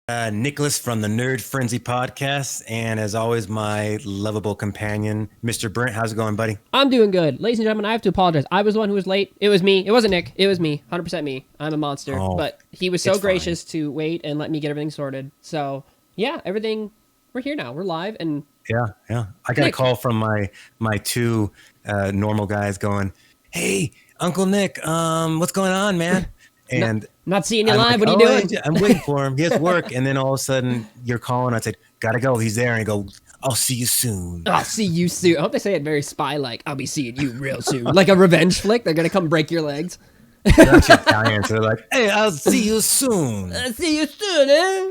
Nicholas from the Nerd Frenzy podcast, and as always, my lovable companion, Mr. Brent. How's it going, buddy? I'm doing good. Ladies and gentlemen, I have to apologize. I was the one who was late. It was me. It wasn't Nick. It was me. 100% me. I'm a monster. Oh, But he was so it's fine. gracious to wait and let me get everything sorted. So, yeah, everything. We're here now. We're live. And Yeah. I got a Nick. call from my two normal guys going, "Hey, Uncle Nick, what's going on, man?" Not, And not seeing you I'm live. like, What are you "Oh, doing? I'm waiting for him. He has work." And then all of a sudden, you're calling. I said, "Gotta go. He's there." And he go, "I'll see you soon." I'll see you soon. I hope they say it very spy like. I'll be seeing you real soon. Like a revenge flick. They're going to come break your legs. They're actually Italian, so they're like, "Hey, I'll see you soon." I'll see you soon, eh?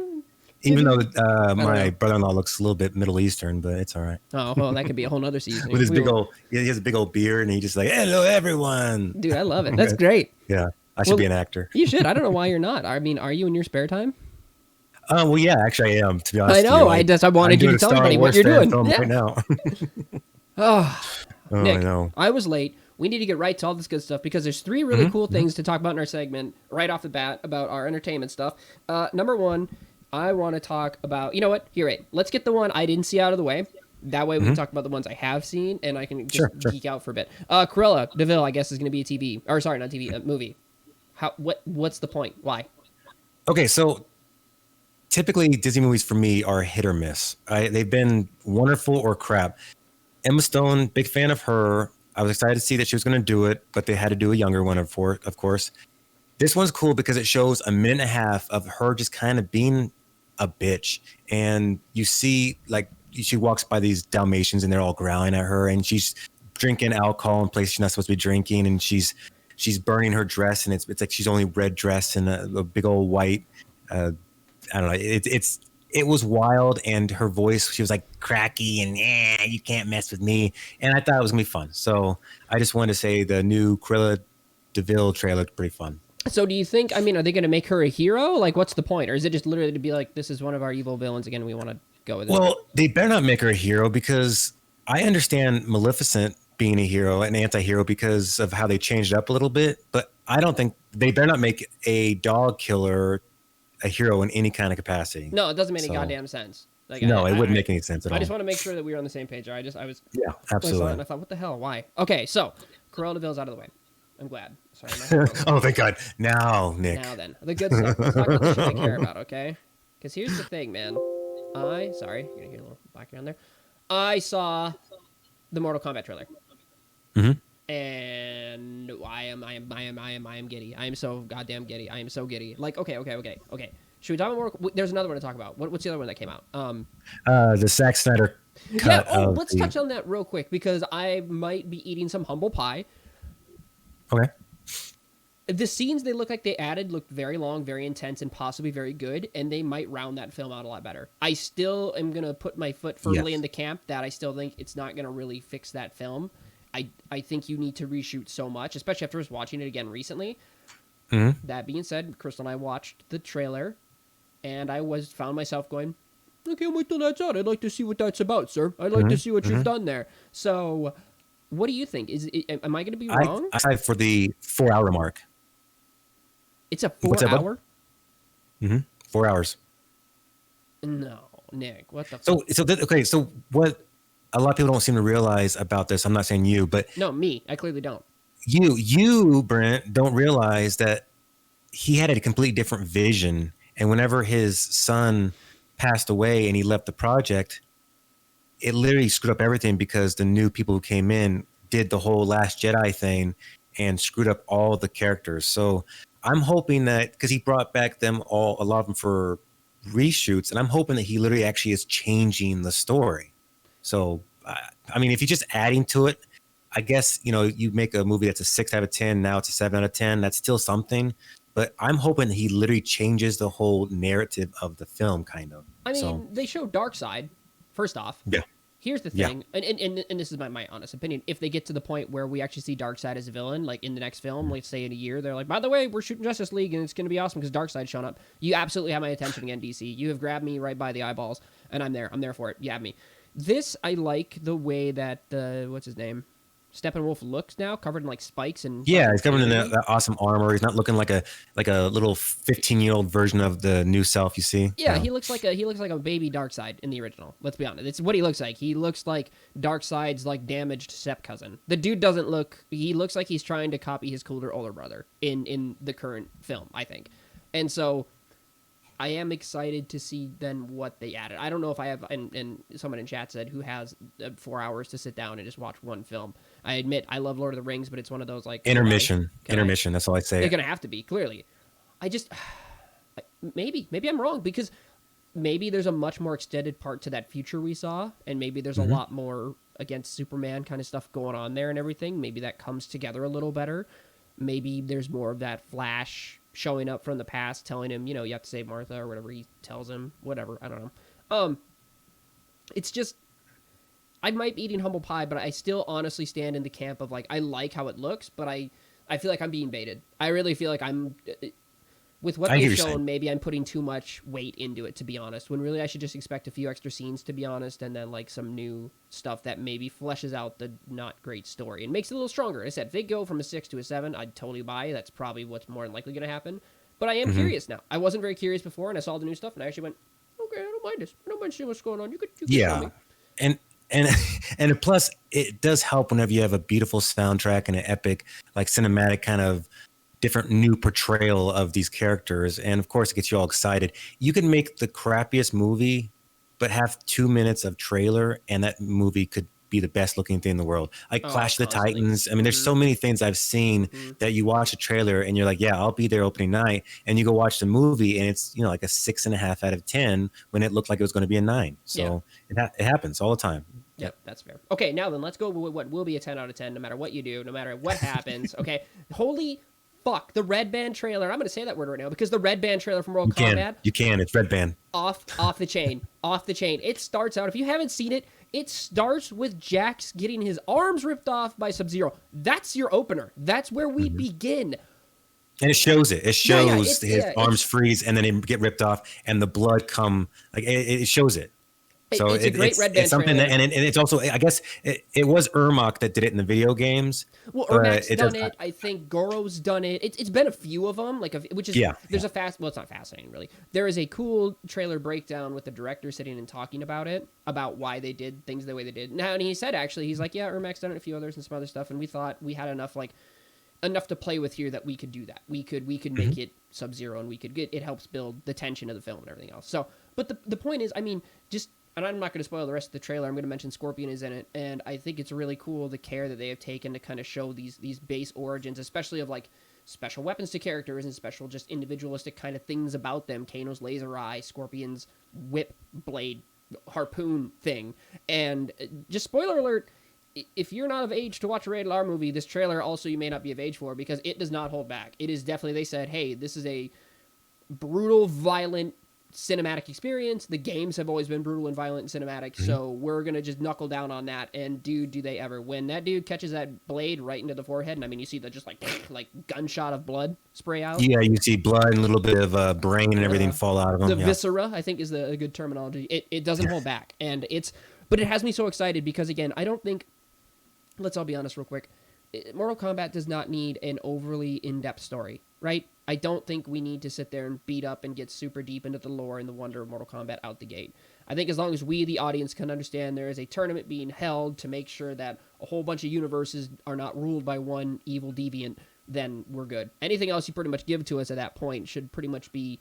Even though know. my brother-in-law looks a little bit Middle Eastern, but it's all right. Oh, well, that could be a whole nother season. With his big old, he has a big old beard, and he just like, "Hello, everyone." Dude, I love it. That's great. Yeah, I should be an actor. You should. I don't know why you're not. I mean, are you in your spare time? Well, yeah, actually, I am. To be honest, I know. with you. I wanted I'm you doing to a tell Star everybody what Wars you're fan doing. film Yeah. right now. Oh, Oh, Nick, I know. I was late. We need to get right to all this good stuff because there's three really cool things to talk about in our segment right off the bat about our entertainment stuff. Number one, I want to talk about. You know what? Here, wait. Let's get the one I didn't see out of the way. That way we can talk about the ones I have seen, and I can just Sure. geek out for a bit. Cruella Deville, I guess, is going to be a TV. Or sorry, not TV, a movie. What's the point? Why? Okay, so typically Disney movies for me are hit or miss. They've been wonderful or crap. Emma Stone, big fan of her. I was excited to see that she was going to do it, but they had to do a younger one, of course. This one's cool because it shows a minute and a half of her just kind of being a bitch. And you see, like, she walks by these Dalmatians and they're all growling at her, and she's drinking alcohol in places she's not supposed to be drinking, and she's burning her dress, and it's like she's only red dress and a big old white. I don't know. It was wild, and her voice, she was like cracky and you can't mess with me. And I thought it was gonna be fun. So I just wanted to say the new Cruella Deville trailer looked pretty fun. So do you think, I mean, are they going to make her a hero? Like, what's the point? Or is it just literally to be like, this is one of our evil villains again, we want to go with it? Well, they better not make her a hero because I understand Maleficent being a hero, an anti-hero, because of how they changed it up a little bit. But I don't think they better not make a dog killer a hero in any kind of capacity. No, it doesn't make any So, goddamn sense. Like, no, it wouldn't make any sense at all. I just want to make sure that we were on the same page. I was Yeah, I saw it absolutely. and I thought, what the hell? Why? Okay, so Cruella Deville's out of the way. I'm glad. Sorry. Oh, thank God. Now, Nick. Now then, the good stuff. Let's talk about the shit I care about, okay? Because here's the thing, man. Sorry, you're gonna hear a little background there. I saw the Mortal Kombat trailer. And I am giddy. I am so goddamn giddy. I am so giddy. Like, okay. Should we talk about more? There's another one to talk about. What's the other one that came out? The Zack Snyder cut. Yeah. Oh, let's touch on that real quick because I might be eating some humble pie. Okay. The scenes they look like they added looked very long, very intense, and possibly very good, and they might round that film out a lot better. I still am gonna put my foot firmly in the camp that I still think it's not gonna really fix that film. I think you need to reshoot so much, especially after watching it again recently. That being said, Crystal and I watched the trailer, and I found myself going, I can't wait till that's out. I'd like to see what that's about, sir. I'd like to see what you've done there. So, what do you think? Am I going to be wrong? I decided for the 4-hour mark. It's a What's that, 4-hour? 4 hours. No, Nick, what the fuck? Okay, so what a lot of people don't seem to realize about this, I'm not saying you, but No, me. I clearly don't. you, Brent, don't realize that he had a completely different vision. And whenever his son passed away and he left the project, it literally screwed up everything because the new people who came in did the whole Last Jedi thing and screwed up all the characters. So I'm hoping that because he brought back a lot of them for reshoots, and I'm hoping that he literally actually is changing the story. So, I mean, if you're just adding to it, I guess, you make a movie that's a 6 out of 10, now it's a 7 out of 10. That's still something. But I'm hoping that he literally changes the whole narrative of the film, kind of. I mean, they show Darkseid, first off. Yeah. Here's the Yeah. thing, and this is my honest opinion. If they get to the point where we actually see Darkseid as a villain, like in the next film, let's say in a year, they're like, by the way, we're shooting Justice League, and it's going to be awesome because Darkseid's shown up. You absolutely have my attention again, DC. You have grabbed me right by the eyeballs, and I'm there. I'm there for it. You have me. This, I like the way that what's his name? Steppenwolf looks now, covered in like spikes and Yeah, he's covered in fucking that awesome armor. He's not looking like a little 15-year-old version of the new self you see. Yeah, No. he looks like a baby Darkseid in the original. Let's be honest. It's what he looks like. He looks like Darkseid's like damaged step cousin. The dude doesn't look. He looks like he's trying to copy his cooler older brother in the current film, I think. And so, I am excited to see then what they added. I don't know if I have, and someone in chat said who has 4 hours to sit down and just watch one film. I admit I love Lord of the Rings, but it's one of those like Intermission. That's all I say. They're gonna have to be clearly. I just maybe I'm wrong because maybe there's a much more extended part to that future we saw, and maybe there's a lot more against Superman kind of stuff going on there and everything. Maybe that comes together a little better. Maybe there's more of that Flash showing up from the past, telling him, you have to save Martha or whatever he tells him. Whatever, I don't know. It's just I might be eating humble pie, but I still honestly stand in the camp of like I like how it looks, but I feel like I'm being baited. I really feel like I'm. With what they've shown, maybe I'm putting too much weight into it, to be honest, when really I should just expect a few extra scenes, to be honest, and then like some new stuff that maybe fleshes out the not great story and makes it a little stronger. I said, if they go from a 6 to a 7, I'd totally buy. That's probably what's more than likely going to happen. But I am curious now. I wasn't very curious before, and I saw the new stuff, and I actually went, okay, I don't mind this. I don't mind seeing what's going on. You could tell me. And plus, it does help whenever you have a beautiful soundtrack and an epic, like cinematic kind of different new portrayal of these characters, and of course it gets you all excited. You can make the crappiest movie but have 2 minutes of trailer and that movie could be the best looking thing in the world. Like Clash of the Titans. I mean, there's so many things I've seen that you watch a trailer and you're like, yeah, I'll be there opening night, and you go watch the movie and it's like a 6.5 out of 10 when it looked like it was going to be a 9. So it happens all the time. Yep, that's fair. Okay, now then, let's go with what will be a 10 out of 10 no matter what you do, no matter what happens. Okay, holy fuck, the Red Band trailer. I'm going to say that word right now because the Red Band trailer from Mortal Kombat. You can. It's Red Band. Off the chain. Off the chain. It starts out, if you haven't seen it, it starts with Jax getting his arms ripped off by Sub-Zero. That's your opener. That's where we begin. And it shows it. It shows his arms freeze and then they get ripped off and the blood come. Like it shows it. So it's a great Red Band it's something trailer. and it's also, I guess it was Ermac that did it in the video games. Well, Ermac's done it. I think Goro's done it. It's been a few of them, there's a fast. Well, it's not fascinating really. There is a cool trailer breakdown with the director sitting and talking about it, about why they did things the way they did. Now, and he said actually, he's like, yeah, Ermac's done it, a few others and some other stuff, and we thought we had enough to play with here that we could do that. We could make it Sub-Zero, and we could it helps build the tension of the film and everything else. So, but the point is, I mean, and I'm not going to spoil the rest of the trailer. I'm going to mention Scorpion is in it, and I think it's really cool the care that they have taken to kind of show these base origins, especially of like special weapons to characters and special just individualistic kind of things about them. Kano's laser eye, Scorpion's whip blade harpoon thing, and just spoiler alert. If you're not of age to watch a rated R movie, this trailer also you may not be of age for because it does not hold back. It is definitely, they said, hey, this is a brutal, violent cinematic experience. The games have always been brutal and violent and cinematic, so we're gonna just knuckle down on that. And dude, do they ever! When that dude catches that blade right into the forehead, and I mean, you see the just like gunshot of blood spray out. Yeah, you see blood and a little bit of brain and everything fall out of him. The viscera, I think, is a good terminology. It doesn't hold back, and but it has me so excited because again, I don't think. Let's all be honest, real quick. Mortal Kombat does not need an overly in-depth story, right? I don't think we need to sit there and beat up and get super deep into the lore and the wonder of Mortal Kombat out the gate. I think as long as we, the audience, can understand there is a tournament being held to make sure that a whole bunch of universes are not ruled by one evil deviant, then we're good. Anything else you pretty much give to us at that point should pretty much be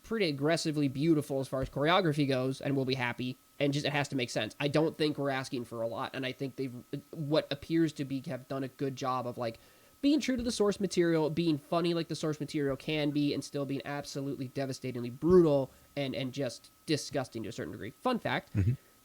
pretty aggressively beautiful as far as choreography goes, and we'll be happy. And just it has to make sense. I don't think we're asking for a lot, and I think they've what appears to be have done a good job of like being true to the source material, being funny like the source material can be, and still being absolutely devastatingly brutal and just disgusting to a certain degree. Fun fact: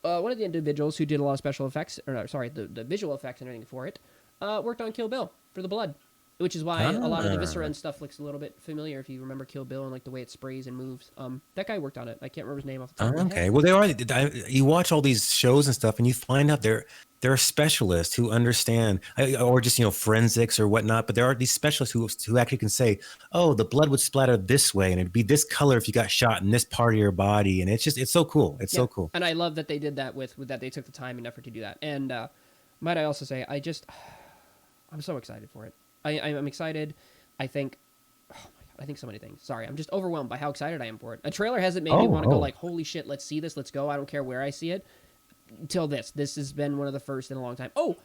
one of the individuals who did a lot of special effects, or no, sorry, the visual effects and everything for it, worked on Kill Bill for the blood. Which is why a lot of the viscera and stuff looks a little bit familiar if you remember Kill Bill and like the way it sprays and moves. That guy worked on it. I can't remember his name off the top of my head. Well, they are. You watch all these shows and stuff, and you find out they're specialists who understand, or just forensics or whatnot. But there are these specialists who actually can say, "Oh, the blood would splatter this way, and it'd be this color if you got shot in this part of your body." And it's so cool. It's so cool. And I love that they did that with that. They took the time and effort to do that. And Might I also say, I'm so excited for it. I'm excited. I think, oh my god, I think so many things. Sorry, I'm just overwhelmed by how excited I am for it. A trailer hasn't made me want to go like, holy shit, let's see this, let's go. I don't care where I see it. Till this has been one of the first in a long time. Oh,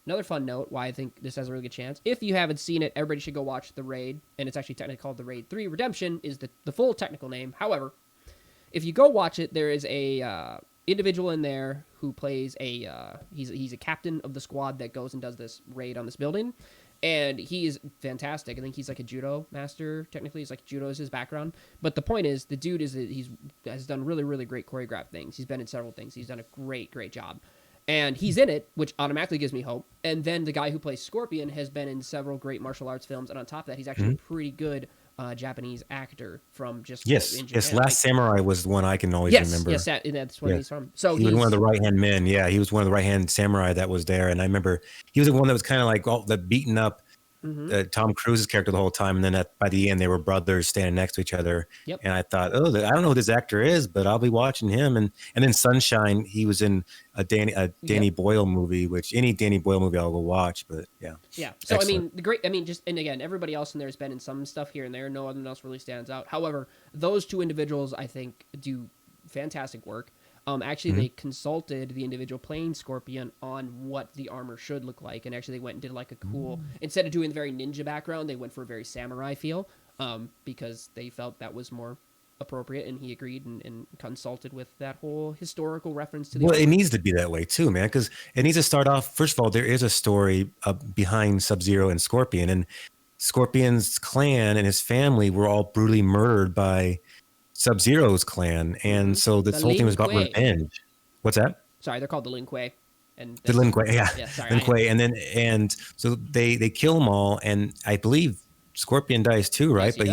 another fun note why I think this has a really good chance. If you haven't seen it, everybody should go watch The Raid, and it's actually technically called The Raid 3. Redemption is the full technical name. However, if you go watch it, there is a individual in there who plays he's a captain of the squad that goes and does this raid on this building, and he is fantastic. I think he's like a judo master. Technically, he's like judo is his background. But the point is, the dude has done really, really great choreographed things. He's been in several things. He's done a great job. And he's in it, which automatically gives me hope. And then the guy who plays Scorpion has been in several great martial arts films. And on top of that, he's actually a pretty good Japanese actor from just in Japan. Last Samurai was the one I can always remember. Yes, that's where he's from. So he was one of the right-hand men. Yeah, he was one of the right-hand samurai that was there. And I remember he was the one that was kind of like all the beaten up Tom Cruise's character the whole time. And then by the end, they were brothers standing next to each other. Yep. And I thought, I don't know who this actor is, but I'll be watching him. And then Sunshine, he was in a Danny Boyle movie, which any Danny Boyle movie I'll go watch. But yeah. So excellent. And again, everybody else in there has been in some stuff here and there. No one else really stands out. However, those two individuals I think do fantastic work. Actually, they consulted the individual playing Scorpion on what the armor should look like, and actually they went and did like a cool, instead of doing the very ninja background, they went for a very samurai feel, because they felt that was more appropriate, and he agreed and consulted with that whole historical reference to the armor. It needs to be that way too, man, because it needs to start off, first of all, there is a story behind Sub-Zero and Scorpion, and Scorpion's clan and his family were all brutally murdered by Sub-Zero's clan, and so this whole thing was about revenge. What's that? Sorry, they're called the Lin Kuei. And the Lin Kuei, sorry, Lin Kuei, and so they kill them all, and I believe Scorpion dies too, right? Yes, but he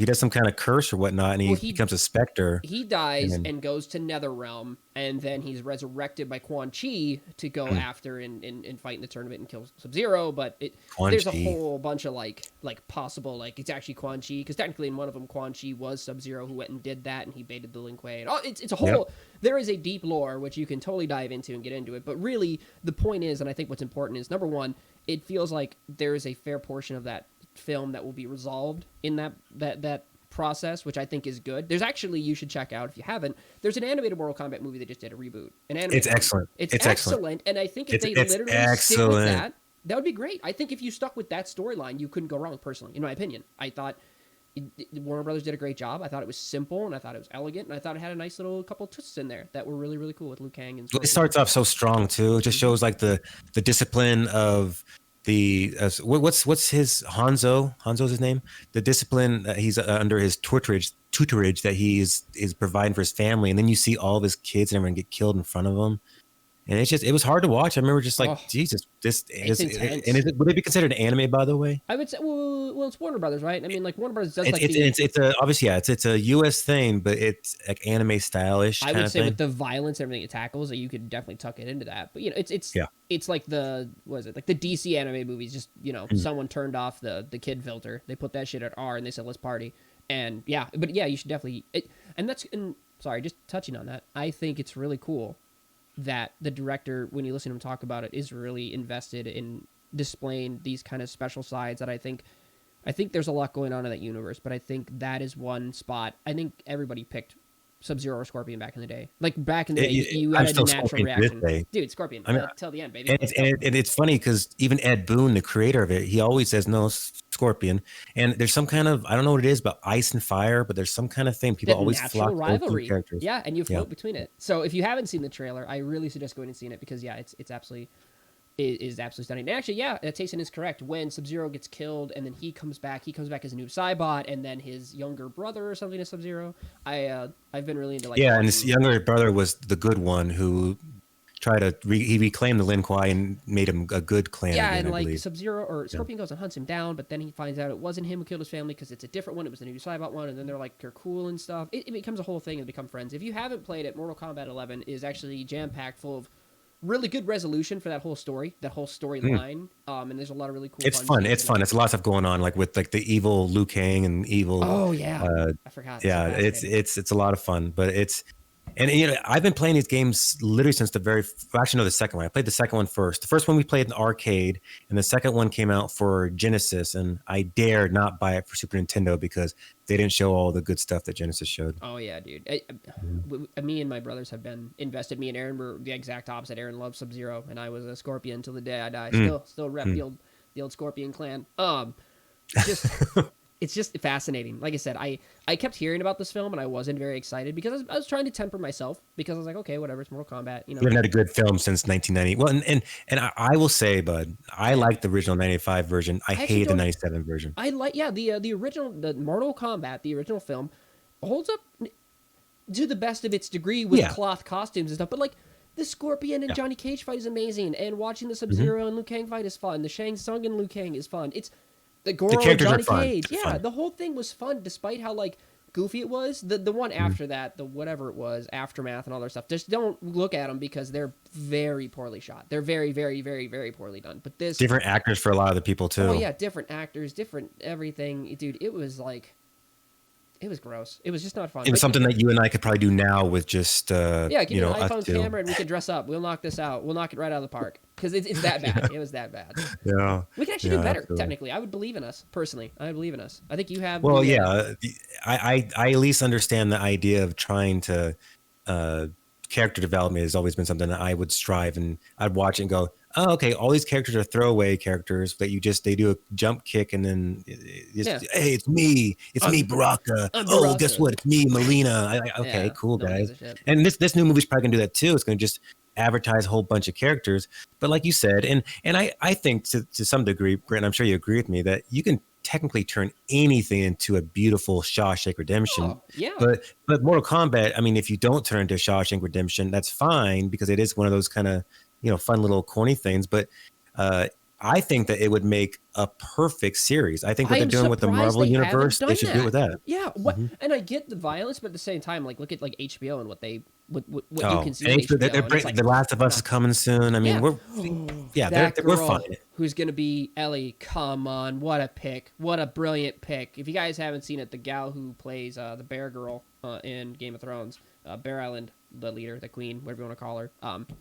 does some kind of curse or whatnot, and he becomes a specter. He dies and goes to NetherRealm, and then he's resurrected by Quan Chi to go after and fight in the tournament and kill Sub-Zero. But there's a whole bunch of like possible it's actually Quan Chi, because technically in one of them Quan Chi was Sub-Zero who went and did that, and he baited the Lin Kuei. And it's a whole. Yep. There is a deep lore which you can totally dive into and get into it. But really, the point is, and I think what's important is, number one, it feels like there is a fair portion of that film that will be resolved in that process, which I think is good. There's actually, you should check out if you haven't, there's an animated Mortal Kombat movie that just did a reboot. It's excellent. It's excellent. And I think if they literally stick with that would be great. I think if you stuck with that storyline, you couldn't go wrong, personally, in my opinion. I thought Warner Brothers did a great job. I thought it was simple, and I thought it was elegant, and I thought it had a nice little couple twists in there that were really, really cool with Liu Kang. And it starts off so strong too. It just shows like the discipline of the what's his Hanzo's his name, the discipline that he's under his tutorage that he is providing for his family, and then you see all of his kids and everyone get killed in front of him, and it was hard to watch. I remember just like, Jesus, would it be considered an anime, by the way? I would say, well, it's Warner Brothers, right? I mean, like Warner Brothers does it's a US thing, but it's like anime stylish. I would say with the violence and everything it tackles, you could definitely tuck it into that. But it's like the DC anime movies. Just someone turned off the kid filter, they put that shit at R, and they said let's party. And you should definitely. Sorry, just touching on that, I think it's really cool that the director, when you listen to him talk about it, is really invested in displaying these kind of special sides that I think there's a lot going on in that universe, but I think that is one spot. I think everybody picked Sub-Zero or Scorpion back in the day. Like back in the day, you had a natural reaction. Dude, Scorpion, till the end, baby. And it's funny because even Ed Boon, the creator of it, he always says, no, Scorpion. And there's some kind of, I don't know what it is, but ice and fire, but there's some kind of thing. People always flock to those characters. Yeah, and you float between it. So if you haven't seen the trailer, I really suggest going and seeing it, because it's absolutely... It is absolutely stunning. And actually, Tayson is correct. When Sub-Zero gets killed and then he comes back as a new Cybot, and then his younger brother or something is Sub-Zero. I've been really into and his younger brother was the good one who tried to he reclaimed the Lin Kuei and made him a good clan. Yeah, again, and Sub-Zero or Scorpion goes and hunts him down, but then he finds out it wasn't him who killed his family because it's a different one. It was the new Cybot one, and then they're cool and stuff. It becomes a whole thing and become friends. If you haven't played it, Mortal Kombat 11 is actually jam-packed full of really good resolution for that whole storyline. And there's a lot of really cool. It's fun. It's fun. It's a lot of stuff going on, like with the evil Liu Kang and evil. Oh yeah, I forgot. Yeah, it's a lot of fun, but And I've been playing these games literally since actually no, the second one. I played the second one first. The first one we played in the arcade, and the second one came out for Genesis. And I dared not buy it for Super Nintendo because they didn't show all the good stuff that Genesis showed. Oh yeah, dude. Me and my brothers have been invested. Me and Aaron were the exact opposite. Aaron loves Sub-Zero, and I was a Scorpion until the day I die. Still rep the old Scorpion clan. Just it's just fascinating. Like I said, I kept hearing about this film and I wasn't very excited because I was trying to temper myself because I was like, okay, whatever, it's Mortal Kombat. We haven't had a good film since 1990. Well, and I will say, bud, I like the original 95 version. I hate the 97 version. I like the original, the Mortal Kombat, the original film holds up to the best of its degree with cloth costumes and stuff. But like the Scorpion and Johnny Cage fight is amazing, and watching the Sub-Zero and Liu Kang fight is fun. The Shang Tsung and Liu Kang is fun. It's the Goro and Johnny Cage. Yeah, the whole thing was fun, despite how like goofy it was. The one after that, the whatever it was, Aftermath and all that stuff. Just don't look at them because they're very poorly shot. They're very, very, very, very poorly done. But this different actors for a lot of the people too. Oh yeah, different actors, different everything, dude. It was like. It was gross. It was just not fun. It was something that you and I could probably do now with just give me an iPhone camera and we could dress up. We'll knock this out. We'll knock it right out of the park because it's that bad. It was that bad. Yeah, we can actually do better. Absolutely. Technically, I would believe in us personally. I believe in us. I think you have. Well, I at least understand the idea of trying to. Character development has always been something that I would strive, and I'd watch it and go, oh, okay, all these characters are throwaway characters that they do a jump kick and then hey, it's me, Baraka. Oh, guess what? It's me, Melina. Okay, cool, guys. And this new movie's probably gonna do that too. It's gonna just advertise a whole bunch of characters. But like you said, and I think to some degree, Brent, I'm sure you agree with me that you can technically turn anything into a beautiful Shawshank Redemption. Oh, yeah. But Mortal Kombat, I mean, if you don't turn into Shawshank Redemption, that's fine because it is one of those kind of, fun little corny things. But I think that it would make a perfect series. I think what they're doing with the Marvel universe, they should do it with that. Yeah. And I get the violence, but at the same time, like look at like HBO and what you can see. HBO, The Last of Us is coming soon. I mean, we're fine. Who's gonna be Ellie? Come on, what a pick! What a brilliant pick! If you guys haven't seen it, the gal who plays the Bear Girl in Game of Thrones, Bear Island, the leader, the queen, whatever you want to call her.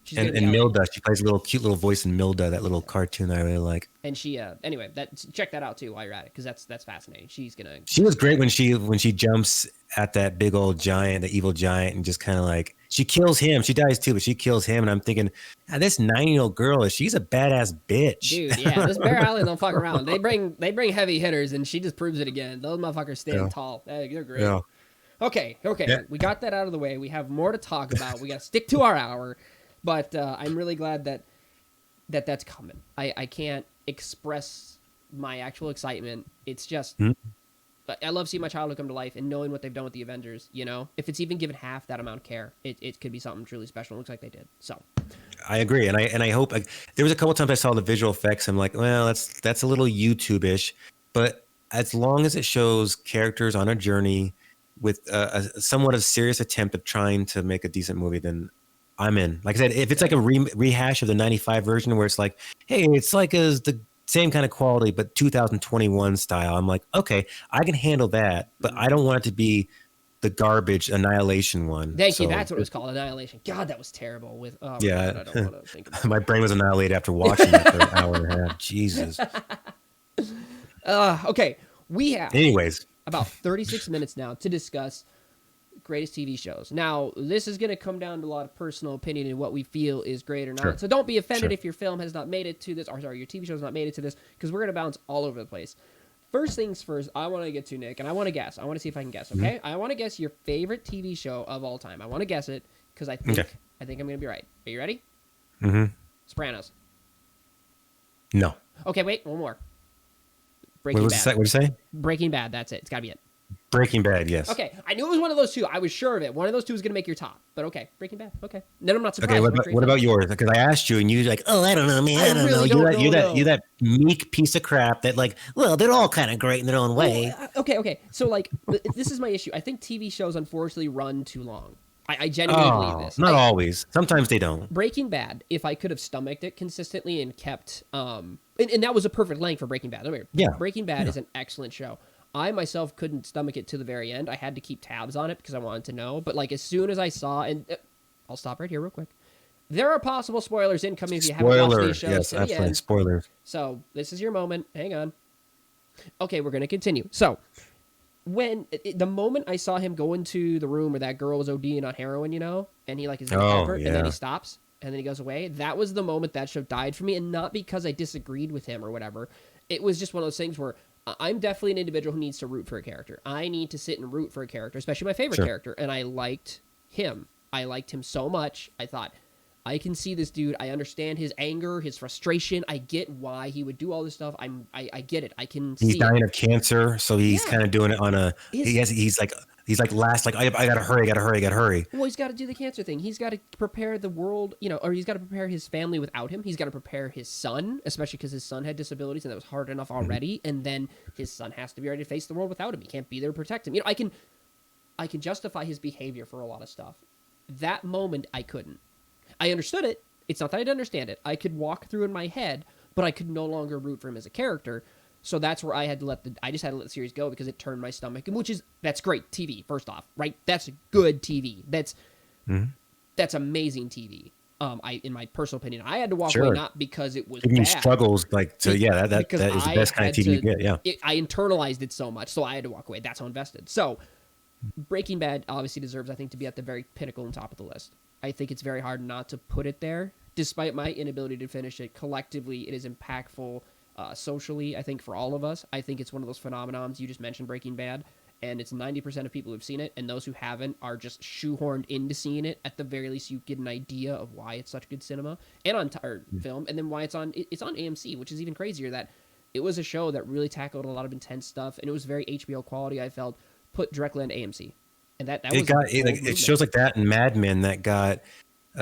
She's and Milda, she plays a cute little voice in Milda, that little cartoon that I really like. And she, anyway, check that out too while you're at it, because that's fascinating. She was great when she jumps at that big old giant, the evil giant, and just kind of like she kills him. She dies too, but she kills him. And I'm thinking, this 9-year-old girl, she's a badass bitch. Dude, yeah, this Bear Island don't fuck around. They bring heavy hitters, and she just proves it again. Those motherfuckers stand tall. They're great. Yeah. Okay. Yeah. We got that out of the way. We have more to talk about. We got to stick to our hour, but I'm really glad that's coming. I can't express my actual excitement. It's just I love seeing my childhood come to life and knowing what they've done with the Avengers. If it's even given half that amount of care, it could be something truly special. It looks like they did. So I agree, and I hope there was a couple times I saw the visual effects. I'm like, well, that's a little YouTube-ish, but as long as it shows characters on a journey with a somewhat of serious attempt of trying to make a decent movie, then I'm in. Like I said, if it's like a rehash of the 95 version where it's like, hey, it's like the same kind of quality, but 2021 style, I'm like, okay, I can handle that, but I don't want it to be the garbage Annihilation one. Thank you. That's what it was called, Annihilation. God, that was terrible. God, I don't want to think about it. My brain was annihilated after watching it for an hour and a half. Jesus. Okay. We have... Anyways... about 36 minutes now to discuss greatest TV shows. Now, this is going to come down to a lot of personal opinion and what we feel is great or not. Sure. So don't be offended if your film has not made it to this, or sorry, your TV show has not made it to this, because we're going to bounce all over the place. First things first, I want to get to Nick, and I want to guess. I want to see if I can guess, okay? I want to guess your favorite TV show of all time. I want to guess it, because I think I'm going to be right. Are you ready? Mm-hmm. Sopranos. No. Okay, wait, one more. Breaking Bad. What did you say? Breaking Bad. That's it. It's got to be it. Breaking Bad. Yes. Okay, I knew it was one of those two. I was sure of it. One of those two was going to make your top. But okay, Breaking Bad. Okay. Then I'm not surprised. Okay. What about yours? Because I asked you, and you're like, "Oh, I don't know, man. I don't know." You're that meek piece of crap that like, well, they're all kind of great in their own way. Okay. So like, this is my issue. I think TV shows unfortunately run too long. I genuinely believe this. Not always. Sometimes they don't. Breaking Bad, if I could have stomached it consistently and kept and that was a perfect length for Breaking Bad. Yeah. Breaking Bad is an excellent show. I myself couldn't stomach it to the very end. I had to keep tabs on it because I wanted to know. But like as soon as I saw, and I'll stop right here real quick. There are possible spoilers incoming if you haven't watched Spoiler. these shows Yes, to the absolutely. end. Spoilers. So this is your moment. Hang on. Okay, we're gonna continue. So when the moment I saw him go into the room where that girl was ODing on heroin, and he like is gonna have Oh her, and then he yeah. stops, and then he goes away. That was the moment that show died for me, and not because I disagreed with him or whatever. It was just one of those things where I'm definitely an individual who needs to root for a character. I need to sit and root for a character, especially my favorite Sure. character, and I liked him. I liked him so much. I thought, I can see this dude. I understand his anger, his frustration. I get why he would do all this stuff. I get it. I can He's see dying it. of cancer, so he's Yeah. kind of doing it on a. His, He's like last. Like I gotta hurry. Gotta hurry. Well, he's got to do the cancer thing. He's got to prepare the world, or he's got to prepare his family without him. He's got to prepare his son, especially because his son had disabilities and that was hard enough already. Mm-hmm. And then his son has to be ready to face the world without him. He can't be there to protect him. I can justify his behavior for a lot of stuff. That moment, I couldn't. I understood it. It's not that I didn't understand it. I could walk through in my head, but I could no longer root for him as a character. So that's where I just had to let the series go because it turned my stomach, that's great TV. First off, right? That's good TV. That's amazing TV. In my personal opinion, I had to walk away not because it was bad. Struggles that is the best kind of TV you get. Yeah, I internalized it so much, so I had to walk away. That's how invested. So Breaking Bad obviously deserves, I think, to be at the very pinnacle and top of the list. I think it's very hard not to put it there, despite my inability to finish it. Collectively, it is impactful socially, I think, for all of us. I think it's one of those phenomenons. You just mentioned Breaking Bad, and it's 90% of people who've seen it, and those who haven't are just shoehorned into seeing it. At the very least, you get an idea of why it's such good cinema and on film, and then why it's on AMC, which is even crazier. That it was a show that really tackled a lot of intense stuff, and it was very HBO quality. I felt put directly on AMC. And that was it shows like that and Mad Men that got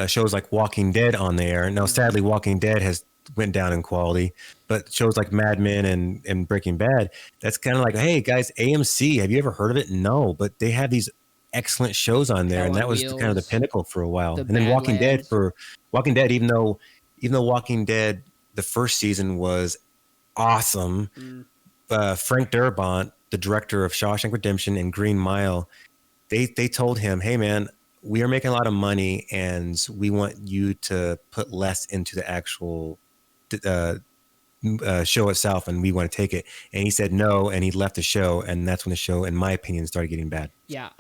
shows like Walking Dead on there. Now, sadly, Walking Dead has went down in quality, but shows like Mad Men and Breaking Bad, that's kind of like, hey guys, AMC, have you ever heard of it? No, but they have these excellent shows on there, and that was kind of the pinnacle for a while. And then Walking Dead, even though Walking Dead, the first season was awesome. Frank Darabont, the director of Shawshank Redemption and Green Mile, they told him, hey man, we are making a lot of money and we want you to put less into the actual show itself, and we want to take it. And he said no, and he left the show, and that's when the show, in my opinion, started getting bad. Yeah,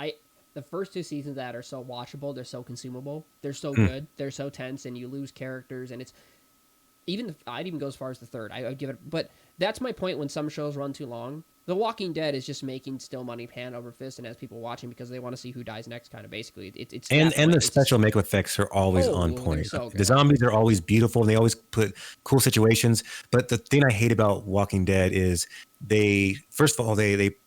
the first two seasons of that are so watchable, they're so consumable, they're so good, they're so tense, and you lose characters, and it's I'd even go as far as the third. I would give it, but that's my point. When some shows run too long, The Walking Dead is just making still money hand over fist and has people watching because they want to see who dies next. Kind of basically, it's and the special makeup effects are always on point. So the zombies are always beautiful, and they always put cool situations. But the thing I hate about Walking Dead is they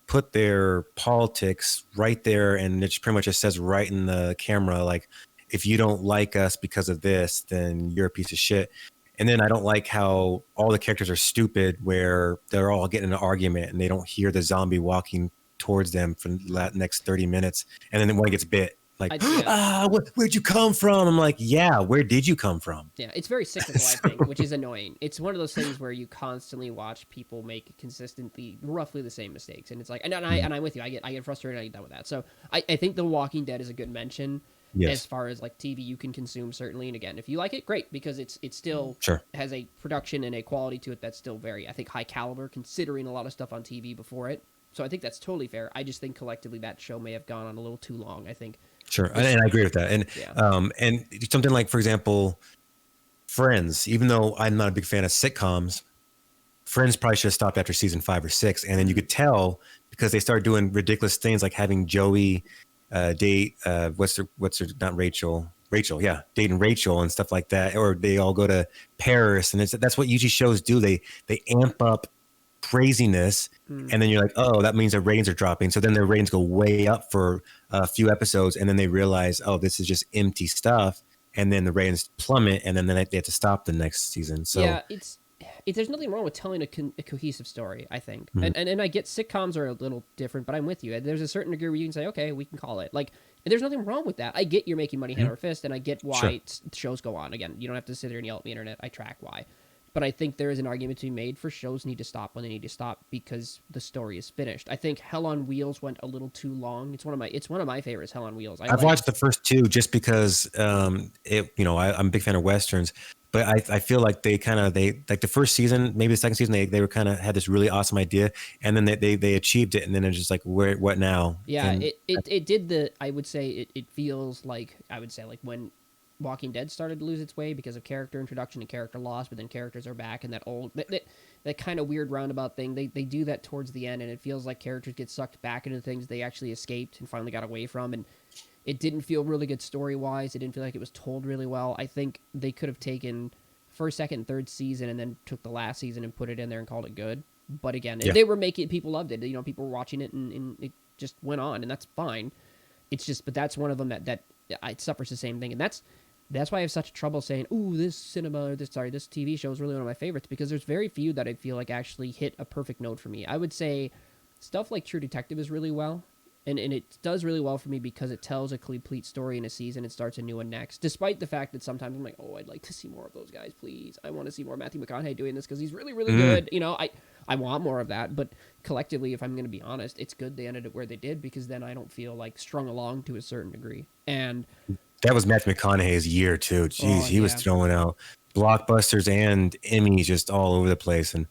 put their politics right there, and it pretty much just says right in the camera, like, if you don't like us because of this, then you're a piece of shit. And then I don't like how all the characters are stupid, where they're all getting in an argument and they don't hear the zombie walking towards them for the next 30 minutes. And then one gets bit. Like, where'd you come from? I'm like, yeah, where did you come from? Yeah, it's very cyclical, I think, which is annoying. It's one of those things where you constantly watch people make consistently roughly the same mistakes. And it's like, and I'm with you. I get frustrated. I get done with that. So I think The Walking Dead is a good mention. Yes. As far as like TV you can consume, certainly. And again, if you like it, great, because it still has a production and a quality to it that's still very, I think, high caliber, considering a lot of stuff on TV before it. So I think that's totally fair. I just think collectively that show may have gone on a little too long, I think. Sure. And I agree with that. And and something like, for example, Friends, even though I'm not a big fan of sitcoms, Friends probably should have stopped after season 5 or 6. And then you could tell, because they started doing ridiculous things like having Joey date what's her not Rachel, dating Rachel and stuff like that, or they all go to Paris, and that's what usually shows do. They amp up craziness, and then you're like, oh, that means their ratings are dropping. So then their ratings go way up for a few episodes, and then they realize, oh, this is just empty stuff, and then the ratings plummet, and then they have to stop the next season. So yeah, there's nothing wrong with telling a cohesive story, I think. And I get sitcoms are a little different, but I'm with you. There's a certain degree where you can say, okay, we can call it. Like, and there's nothing wrong with that. I get you're making money hand over fist, and I get why shows go on. Again, you don't have to sit there and yell at the internet. I track why. But I think there is an argument to be made for shows need to stop when they need to stop because the story is finished. I think Hell on Wheels went a little too long. It's one of my favorites, Hell on Wheels. I've watched the first two just because I'm a big fan of westerns, but I feel like they like the first season, maybe the second season, they were kind of had this really awesome idea, and then they achieved it, and then it's just like what now? Yeah, And it did the I would say it feels like I would say like when Walking Dead started to lose its way because of character introduction and character loss, but then characters are back and that kind of weird roundabout thing. They do that towards the end, and it feels like characters get sucked back into things they actually escaped and finally got away from, and it didn't feel really good story wise. It didn't feel like it was told really well. I think they could have taken first, second, third season and then took the last season and put it in there and called it good. But again, they were making people loved it. You know, people were watching it and it just went on, and that's fine. It's just, but that's one of them that it suffers the same thing, and that's why I have such trouble saying, "Ooh, this this TV show is really one of my favorites," because there's very few that I feel like actually hit a perfect note for me. I would say stuff like True Detective is really well, and it does really well for me because it tells a complete story in a season and starts a new one next. Despite the fact that sometimes I'm like, "Oh, I'd like to see more of those guys, please. I want to see more Matthew McConaughey doing this because he's really, really good." You know, I want more of that, but collectively, if I'm going to be honest, it's good they ended it where they did because then I don't feel like strung along to a certain degree. And that was Matthew McConaughey's year too. Jeez, he was throwing out blockbusters and Emmys just all over the place. And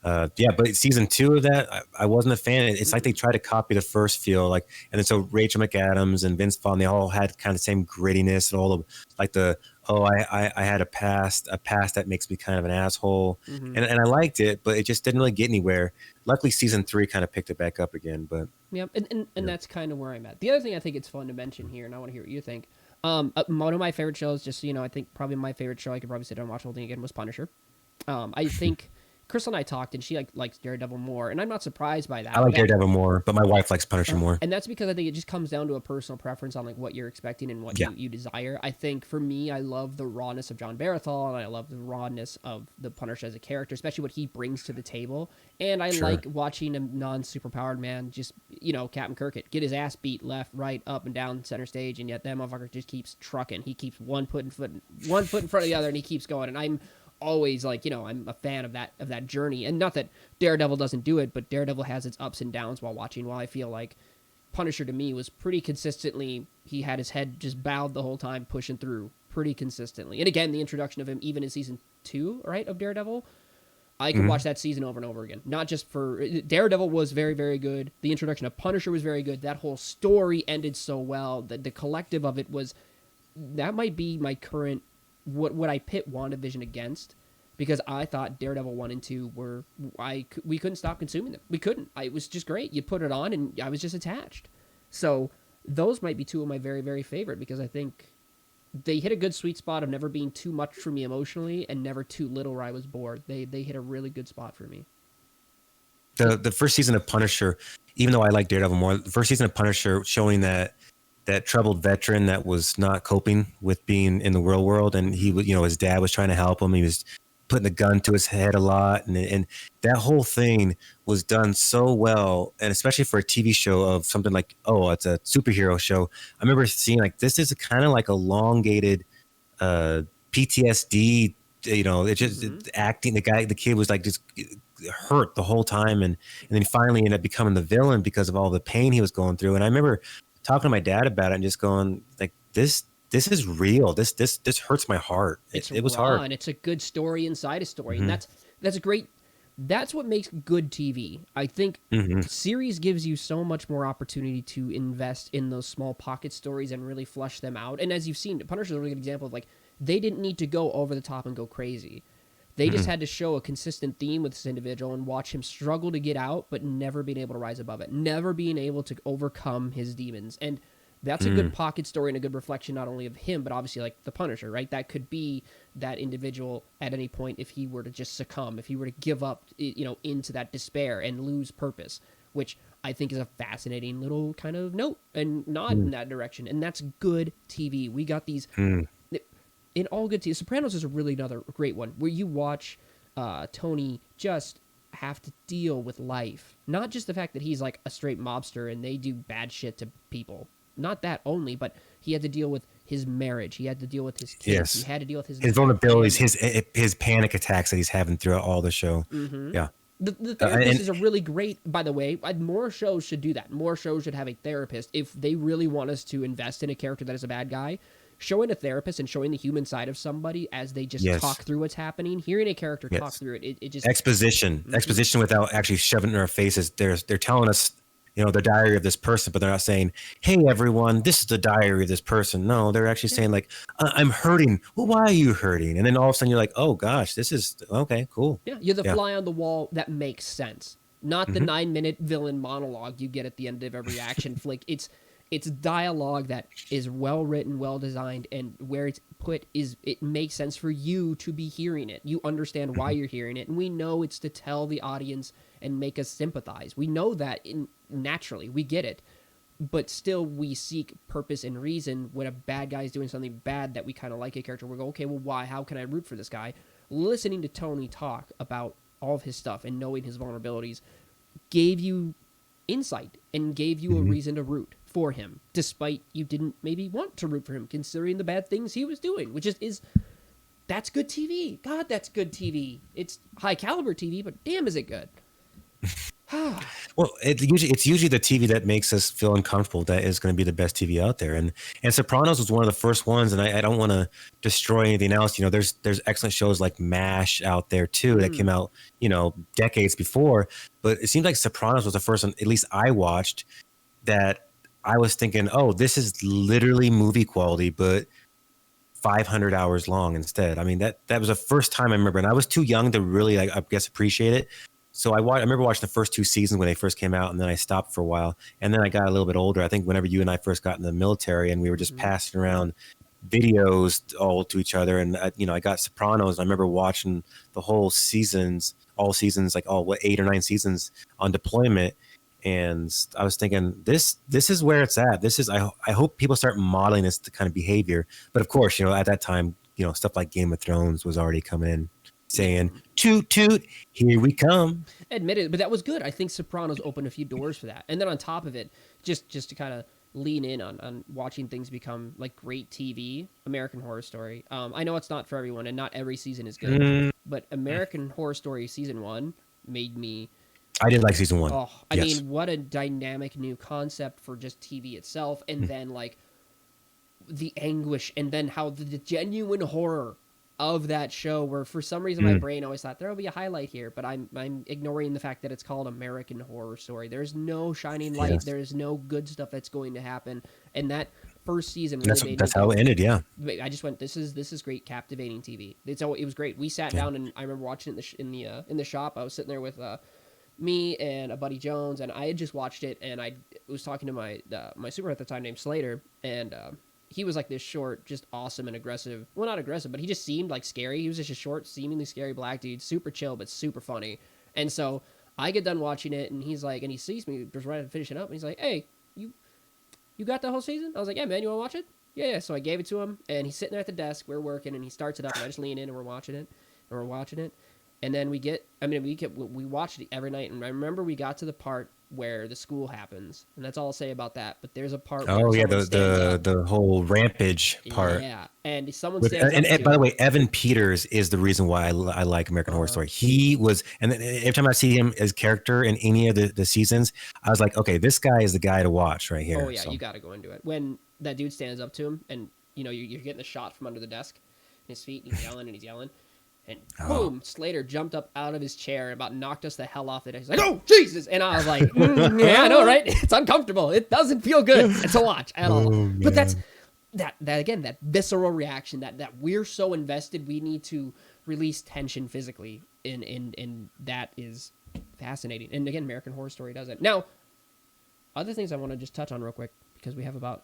but season 2 of that, I wasn't a fan. It's like they tried to copy the first feel, like, and then so Rachel McAdams and Vince Vaughn, they all had kind of the same grittiness and all of like I had a past that makes me kind of an asshole, and I liked it, but it just didn't really get anywhere. Luckily, season 3 kind of picked it back up again. But and that's kind of where I'm at. The other thing I think it's fun to mention here, and I want to hear what you think. One of my favorite shows, just so you know, I think probably my favorite show I could probably sit down and watch the whole thing again was Punisher. I think Crystal and I talked, and she likes Daredevil more, and I'm not surprised by that. I like Daredevil more, but my wife likes Punisher more. And that's because I think it just comes down to a personal preference on like what you're expecting and what you desire. I think for me, I love the rawness of John Barathol, and I love the rawness of the Punisher as a character, especially what he brings to the table. And I like watching a non-superpowered man just, Captain Kirk get his ass beat left, right, up, and down center stage, and yet that motherfucker just keeps trucking. He keeps one foot in front of the other, and he keeps going. And I'm always like, I'm a fan of that journey. And not that Daredevil doesn't do it, but Daredevil has its ups and downs while I feel like Punisher to me was pretty consistently, he had his head just bowed the whole time, pushing through pretty consistently. And again, the introduction of him even in season 2, right, of Daredevil, I could watch that season over and over again. Not just for Daredevil was very, very good. The introduction of Punisher was very good. That whole story ended so well that the collective of it was, that might be my current, what I pit WandaVision against, because I thought Daredevil 1 and 2 we couldn't stop consuming them. We couldn't. It was just great. You put it on and I was just attached. So those might be two of my very, very favorite, because I think they hit a good sweet spot of never being too much for me emotionally and never too little where I was bored. They hit a really good spot for me. The first season of Punisher, even though I like Daredevil more, the first season of Punisher showing that troubled veteran that was not coping with being in the real world, and he was, his dad was trying to help him. He was putting the gun to his head a lot, and that whole thing was done so well, and especially for a TV show of something like, it's a superhero show. I remember seeing like, this is kind of like elongated PTSD. It just acting. The kid was like just hurt the whole time, and then he finally ended up becoming the villain because of all the pain he was going through. And I remember talking to my dad about it and just going like, this is real. This hurts my heart. It was hard. And it's a good story inside a story. And that's great. That's what makes good TV. I think series gives you so much more opportunity to invest in those small pocket stories and really flush them out. And as you've seen, Punisher is a really good example of like, they didn't need to go over the top and go crazy. They just had to show a consistent theme with this individual and watch him struggle to get out, but never being able to rise above it, never being able to overcome his demons. And that's a good pocket story and a good reflection, not only of him, but obviously like the Punisher, right? That could be that individual at any point if he were to just succumb, if he were to give up, into that despair and lose purpose, which I think is a fascinating little kind of note and nod in that direction. And that's good TV. We got these... In all good TV, Sopranos is really another great one where you watch Tony just have to deal with life. Not just the fact that he's like a straight mobster and they do bad shit to people. not that only, but he had to deal with his marriage. He had to deal with his kids. He Yes. had to deal with his His entire vulnerabilities, family. his panic attacks that he's having throughout all the show. Mm-hmm. Yeah. The therapist And is a really great, by the way. More shows should do that. More shows should have a therapist if they really want us to invest in a character that is a bad guy. Showing a therapist and showing the human side of somebody as they just yes. talk through what's happening, hearing a character talk Yes. through it just Exposition without actually shoving it in our faces. They're telling us, the diary of this person, but they're not saying, "Hey, everyone, this is the diary of this person." No, they're actually saying like, "I'm hurting." Well, why are you hurting? And then all of a sudden you're like, "Oh gosh, this is okay, cool." Yeah, you're the Yeah. fly on the wall that makes sense. Not the 9-minute villain monologue you get at the end of every action flick. It's dialogue that is well written, well designed, and where it's put it makes sense for you to be hearing it. You understand why you're hearing it, and we know it's to tell the audience and make us sympathize. We know that naturally, we get it, but still we seek purpose and reason when a bad guy is doing something bad that we kind of like a character. We go, okay, well, why? How can I root for this guy? Listening to Tony talk about all of his stuff and knowing his vulnerabilities gave you insight and gave you a reason to root for him, despite you didn't maybe want to root for him, considering the bad things he was doing, which is that's good TV. God, that's good TV. It's high caliber TV, but damn, is it good. Well, it's usually the TV that makes us feel uncomfortable that is going to be the best TV out there. And Sopranos was one of the first ones. And I don't want to destroy anything else. There's excellent shows like MASH out there too that came out, decades before. But it seems like Sopranos was the first one, at least I watched, that I was thinking, oh, this is literally movie quality, but 500 hours long instead. I mean, that was the first time I remember, and I was too young to really, I guess, appreciate it. So I remember watching the first 2 seasons when they first came out, and then I stopped for a while. And then I got a little bit older. I think whenever you and I first got in the military, and we were just passing around videos all to each other, and I got Sopranos. And I remember watching the whole seasons, all seasons, like 8 or 9 seasons on deployment. And I was thinking, this is where it's at. This is I hope people start modeling this kind of behavior. But of course, at that time, stuff like Game of Thrones was already coming in, saying, "Toot toot, here we come." Admit it, but that was good. I think Sopranos opened a few doors for that. And then on top of it, just to kind of lean in on watching things become like great TV, American Horror Story. I know it's not for everyone, and not every season is good, but American Horror Story season 1 made me. I did like season 1. Oh, I mean, what a dynamic new concept for just TV itself, and then like the anguish, and then how the genuine horror of that show, where for some reason my brain always thought there'll be a highlight here, but I'm ignoring the fact that it's called American Horror Story. There's no shining light. Yes. There's no good stuff that's going to happen, and that first season really That's how it ended. Yeah. I just went, this is great, captivating TV. It was great. We sat down, and I remember watching it in the shop. I was sitting there with me and a buddy Jones, and I had just watched it, and I was talking to my super at the time named Slater, and he was like this short, just awesome and aggressive. Well, not aggressive, but he just seemed like scary. He was just a short, seemingly scary black dude, super chill but super funny. And so I get done watching it, and he's like, and he sees me just right to finish it up, and he's like, "Hey, you got the whole season?" I was like, "Yeah, man, you want to watch it?" Yeah. So I gave it to him, and he's sitting there at the desk. We're working, and he starts it up, and I just lean in, and we're watching it. And then we watched it every night. And I remember we got to the part where the school happens, and that's all I'll say about that. But there's a part where the whole rampage part. Yeah, and someone stands up and by the way, Evan Peters is the reason why I like American Horror Story. He was, and then every time I see him as character in any of the seasons, I was like, okay, this guy is the guy to watch right here. Oh yeah, you got to go into it. When that dude stands up to him, and you're getting the shot from under the desk, his feet, and he's yelling. And boom, Slater jumped up out of his chair and about knocked us the hell off the desk. He's like, "Oh, Jesus!" And I was like, "Yeah, I know, right? It's uncomfortable. It doesn't feel good to watch at all." But that's that again, that visceral reaction, that we're so invested, we need to release tension physically, and that is fascinating. And again, American Horror Story does it. Now, other things I want to just touch on real quick, because we have about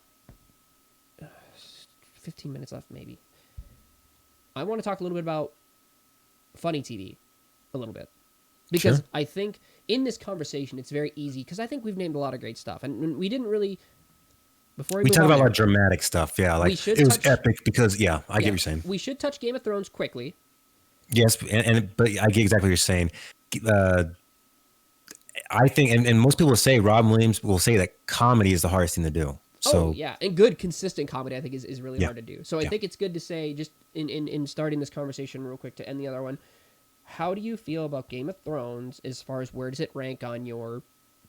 15 minutes left, maybe. I want to talk a little bit about funny TV a little bit, because I think in this conversation it's very easy, because I think we've named a lot of great stuff, and we didn't really, before we talk about a there, lot of dramatic stuff. Yeah, like it was epic because I get what you're saying. We should touch Game of Thrones quickly. Yes, but I get exactly what you're saying. I think, and most people will say, Rob Williams will say that comedy is the hardest thing to do. Oh So yeah, and good consistent comedy I think is really yeah, hard to do. So I yeah. think it's good to say just in starting this conversation real quick to end the other one. How do you feel about Game of Thrones as far as where does it rank on your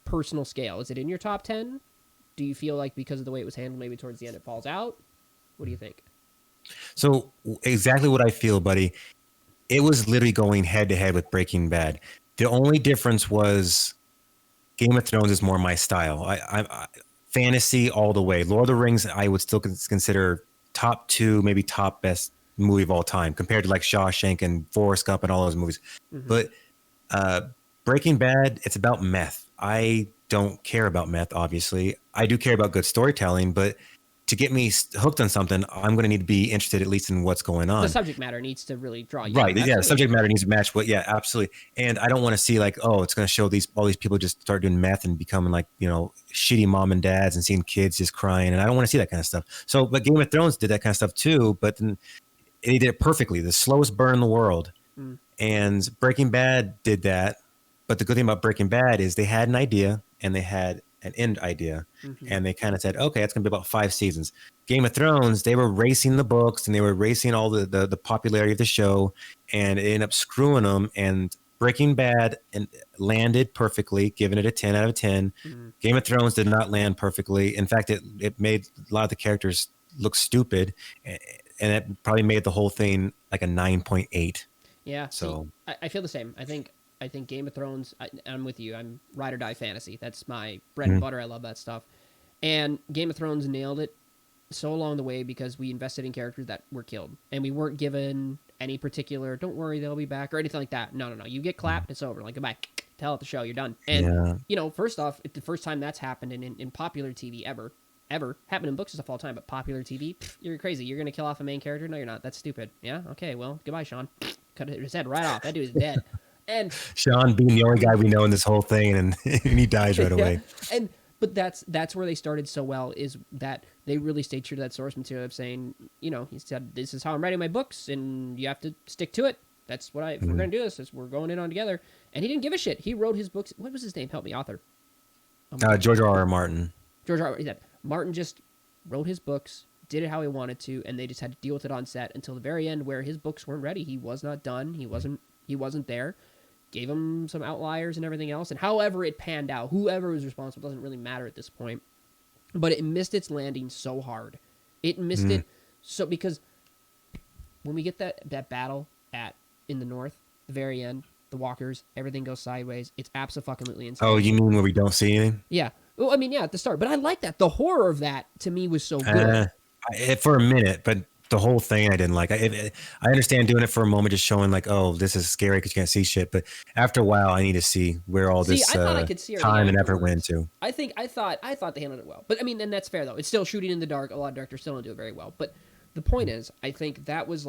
personal scale? Is it in your top 10? Do you feel like because of the way it was handled maybe towards the end it falls out? What do you think? So exactly what I feel, buddy. It was literally going head to head with Breaking Bad. The only difference was Game of Thrones is more my style. I fantasy all the way. Lord of the Rings, I would still consider top two, maybe top best movie of all time compared to like Shawshank and Forrest Gump and all those movies. Mm-hmm. But uh, Breaking Bad, it's about meth. I don't care about meth, obviously. I do care about good storytelling, but to get me hooked on something, I'm going to need to be interested at least in what's going The on. subject matter needs to really draw you Right. in. Yeah. The Absolutely. subject matter needs to match what, yeah, absolutely. And I don't want to see like, oh, it's going to show all these people just start doing meth and becoming like, shitty mom and dads and seeing kids just crying. And I don't want to see that kind of stuff. So, but Game of Thrones did that kind of stuff too, but then they did it perfectly. The slowest burn in the world. Mm. And Breaking Bad did that. But the good thing about Breaking Bad is they had an idea and they had an end idea. Mm-hmm. And they kind of said, okay, it's going to be about 5 seasons. Game of Thrones, they were racing the books and they were racing all the popularity of the show, and it ended up screwing them. And Breaking Bad landed perfectly, giving it a 10 out of 10. Mm-hmm. Game of Thrones did not land perfectly. In fact, it made a lot of the characters look stupid, and it probably made the whole thing like a 9.8. Yeah. See, So I feel the same. I think Game of Thrones. I'm with you. I'm ride or die fantasy. That's my bread and butter. I love that stuff. And Game of Thrones nailed it so along the way because we invested in characters that were killed and we weren't given any particular don't worry they'll be back or anything like that. No, you get clapped, it's over, like goodbye, tell it the show, you're done. And yeah, first off, it's the first time that's happened in popular TV ever happened in books and stuff all the time, but popular TV, you're crazy, you're gonna kill off a main character? No, you're not. That's stupid. Yeah, okay, well, goodbye, Sean. Cut his head right off. That dude is dead. And Sean being the only guy we know in this whole thing, and he dies right yeah, away. and but that's where they started so well, is that they really stayed true to that source material of saying, he said, this is how I'm writing my books and you have to stick to it. That's what if we're gonna do this, we're going in on together. And he didn't give a shit. He wrote his books. What was his name? Help me, author. George R. R. Martin. George R. R. He said Martin just wrote his books, did it how he wanted to, and they just had to deal with it on set until the very end, where his books weren't ready. He was not done. He wasn't there. Gave him some outliers and everything else, and however it panned out, whoever was responsible doesn't really matter at this point. But it missed its landing so hard. It missed it so because when we get that battle in the north, the very end, the walkers, everything goes sideways. It's absolutely insane. Oh, you mean where we don't see anything? Yeah. Well, I mean, yeah, at the start, but I like that. The horror of that to me was so good. For a minute, but the whole thing I didn't like. I understand doing it for a moment, just showing like, oh, this is scary because you can't see shit. But after a while, I need to see where all this I thought I could see time and effort went to. I thought they handled it well. But I mean, and that's fair though. It's still shooting in the dark. A lot of directors still don't do it very well. But the point is, I think that was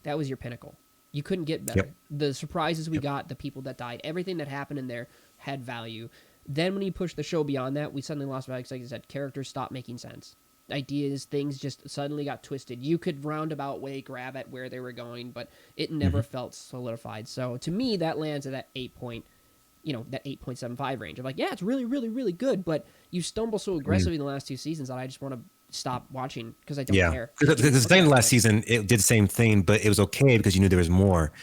your pinnacle. You couldn't get better. Yep. The surprises we got, the people that died, everything that happened in there had value. Then when you pushed the show beyond that, we suddenly lost value. Like I said, characters stopped making sense. Ideas, things just suddenly got twisted. You could roundabout way grab at where they were going, but it never felt solidified. So to me, that lands at that 8.75 range. I'm like, yeah, it's really, really, really good, but you stumble so aggressively in the last 2 seasons that I just want to stop watching because I don't care. Because the second last season, it did the same thing, but it was okay because you knew there was more.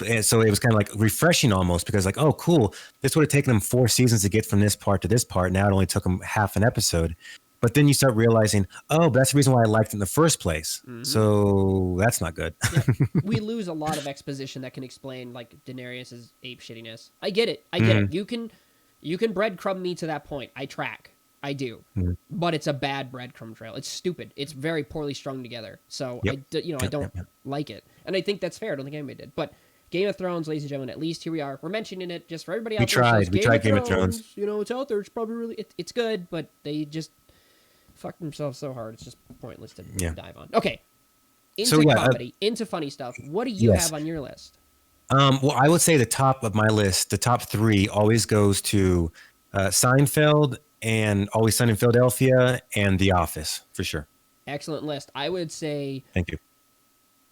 And so it was kind of like refreshing almost because like, oh, cool. This would have taken them 4 seasons to get from this part to this part. Now it only took them half an episode. But then you start realizing, oh, that's the reason why I liked it in the first place. Mm-hmm. So that's not good. Yeah. We lose a lot of exposition that can explain like Daenerys' ape shittiness. I get it. You can breadcrumb me to that point. I track. I do. But it's a bad breadcrumb trail. It's stupid. It's very poorly strung together. So I don't like it. And I think that's fair. I don't think anybody did. But Game of Thrones, ladies and gentlemen, at least here we are. We're mentioning it just for everybody out there. We tried Game of Thrones. It's out there. It's probably really it's good, but they just fuck themselves so hard. It's just pointless to dive on. Okay. Into comedy, into funny stuff. What do you have on your list? Well, I would say the top of my list, the top 3 always goes to Seinfeld and Always Sunny in Philadelphia and The Office for sure. Excellent list. I would say thank you.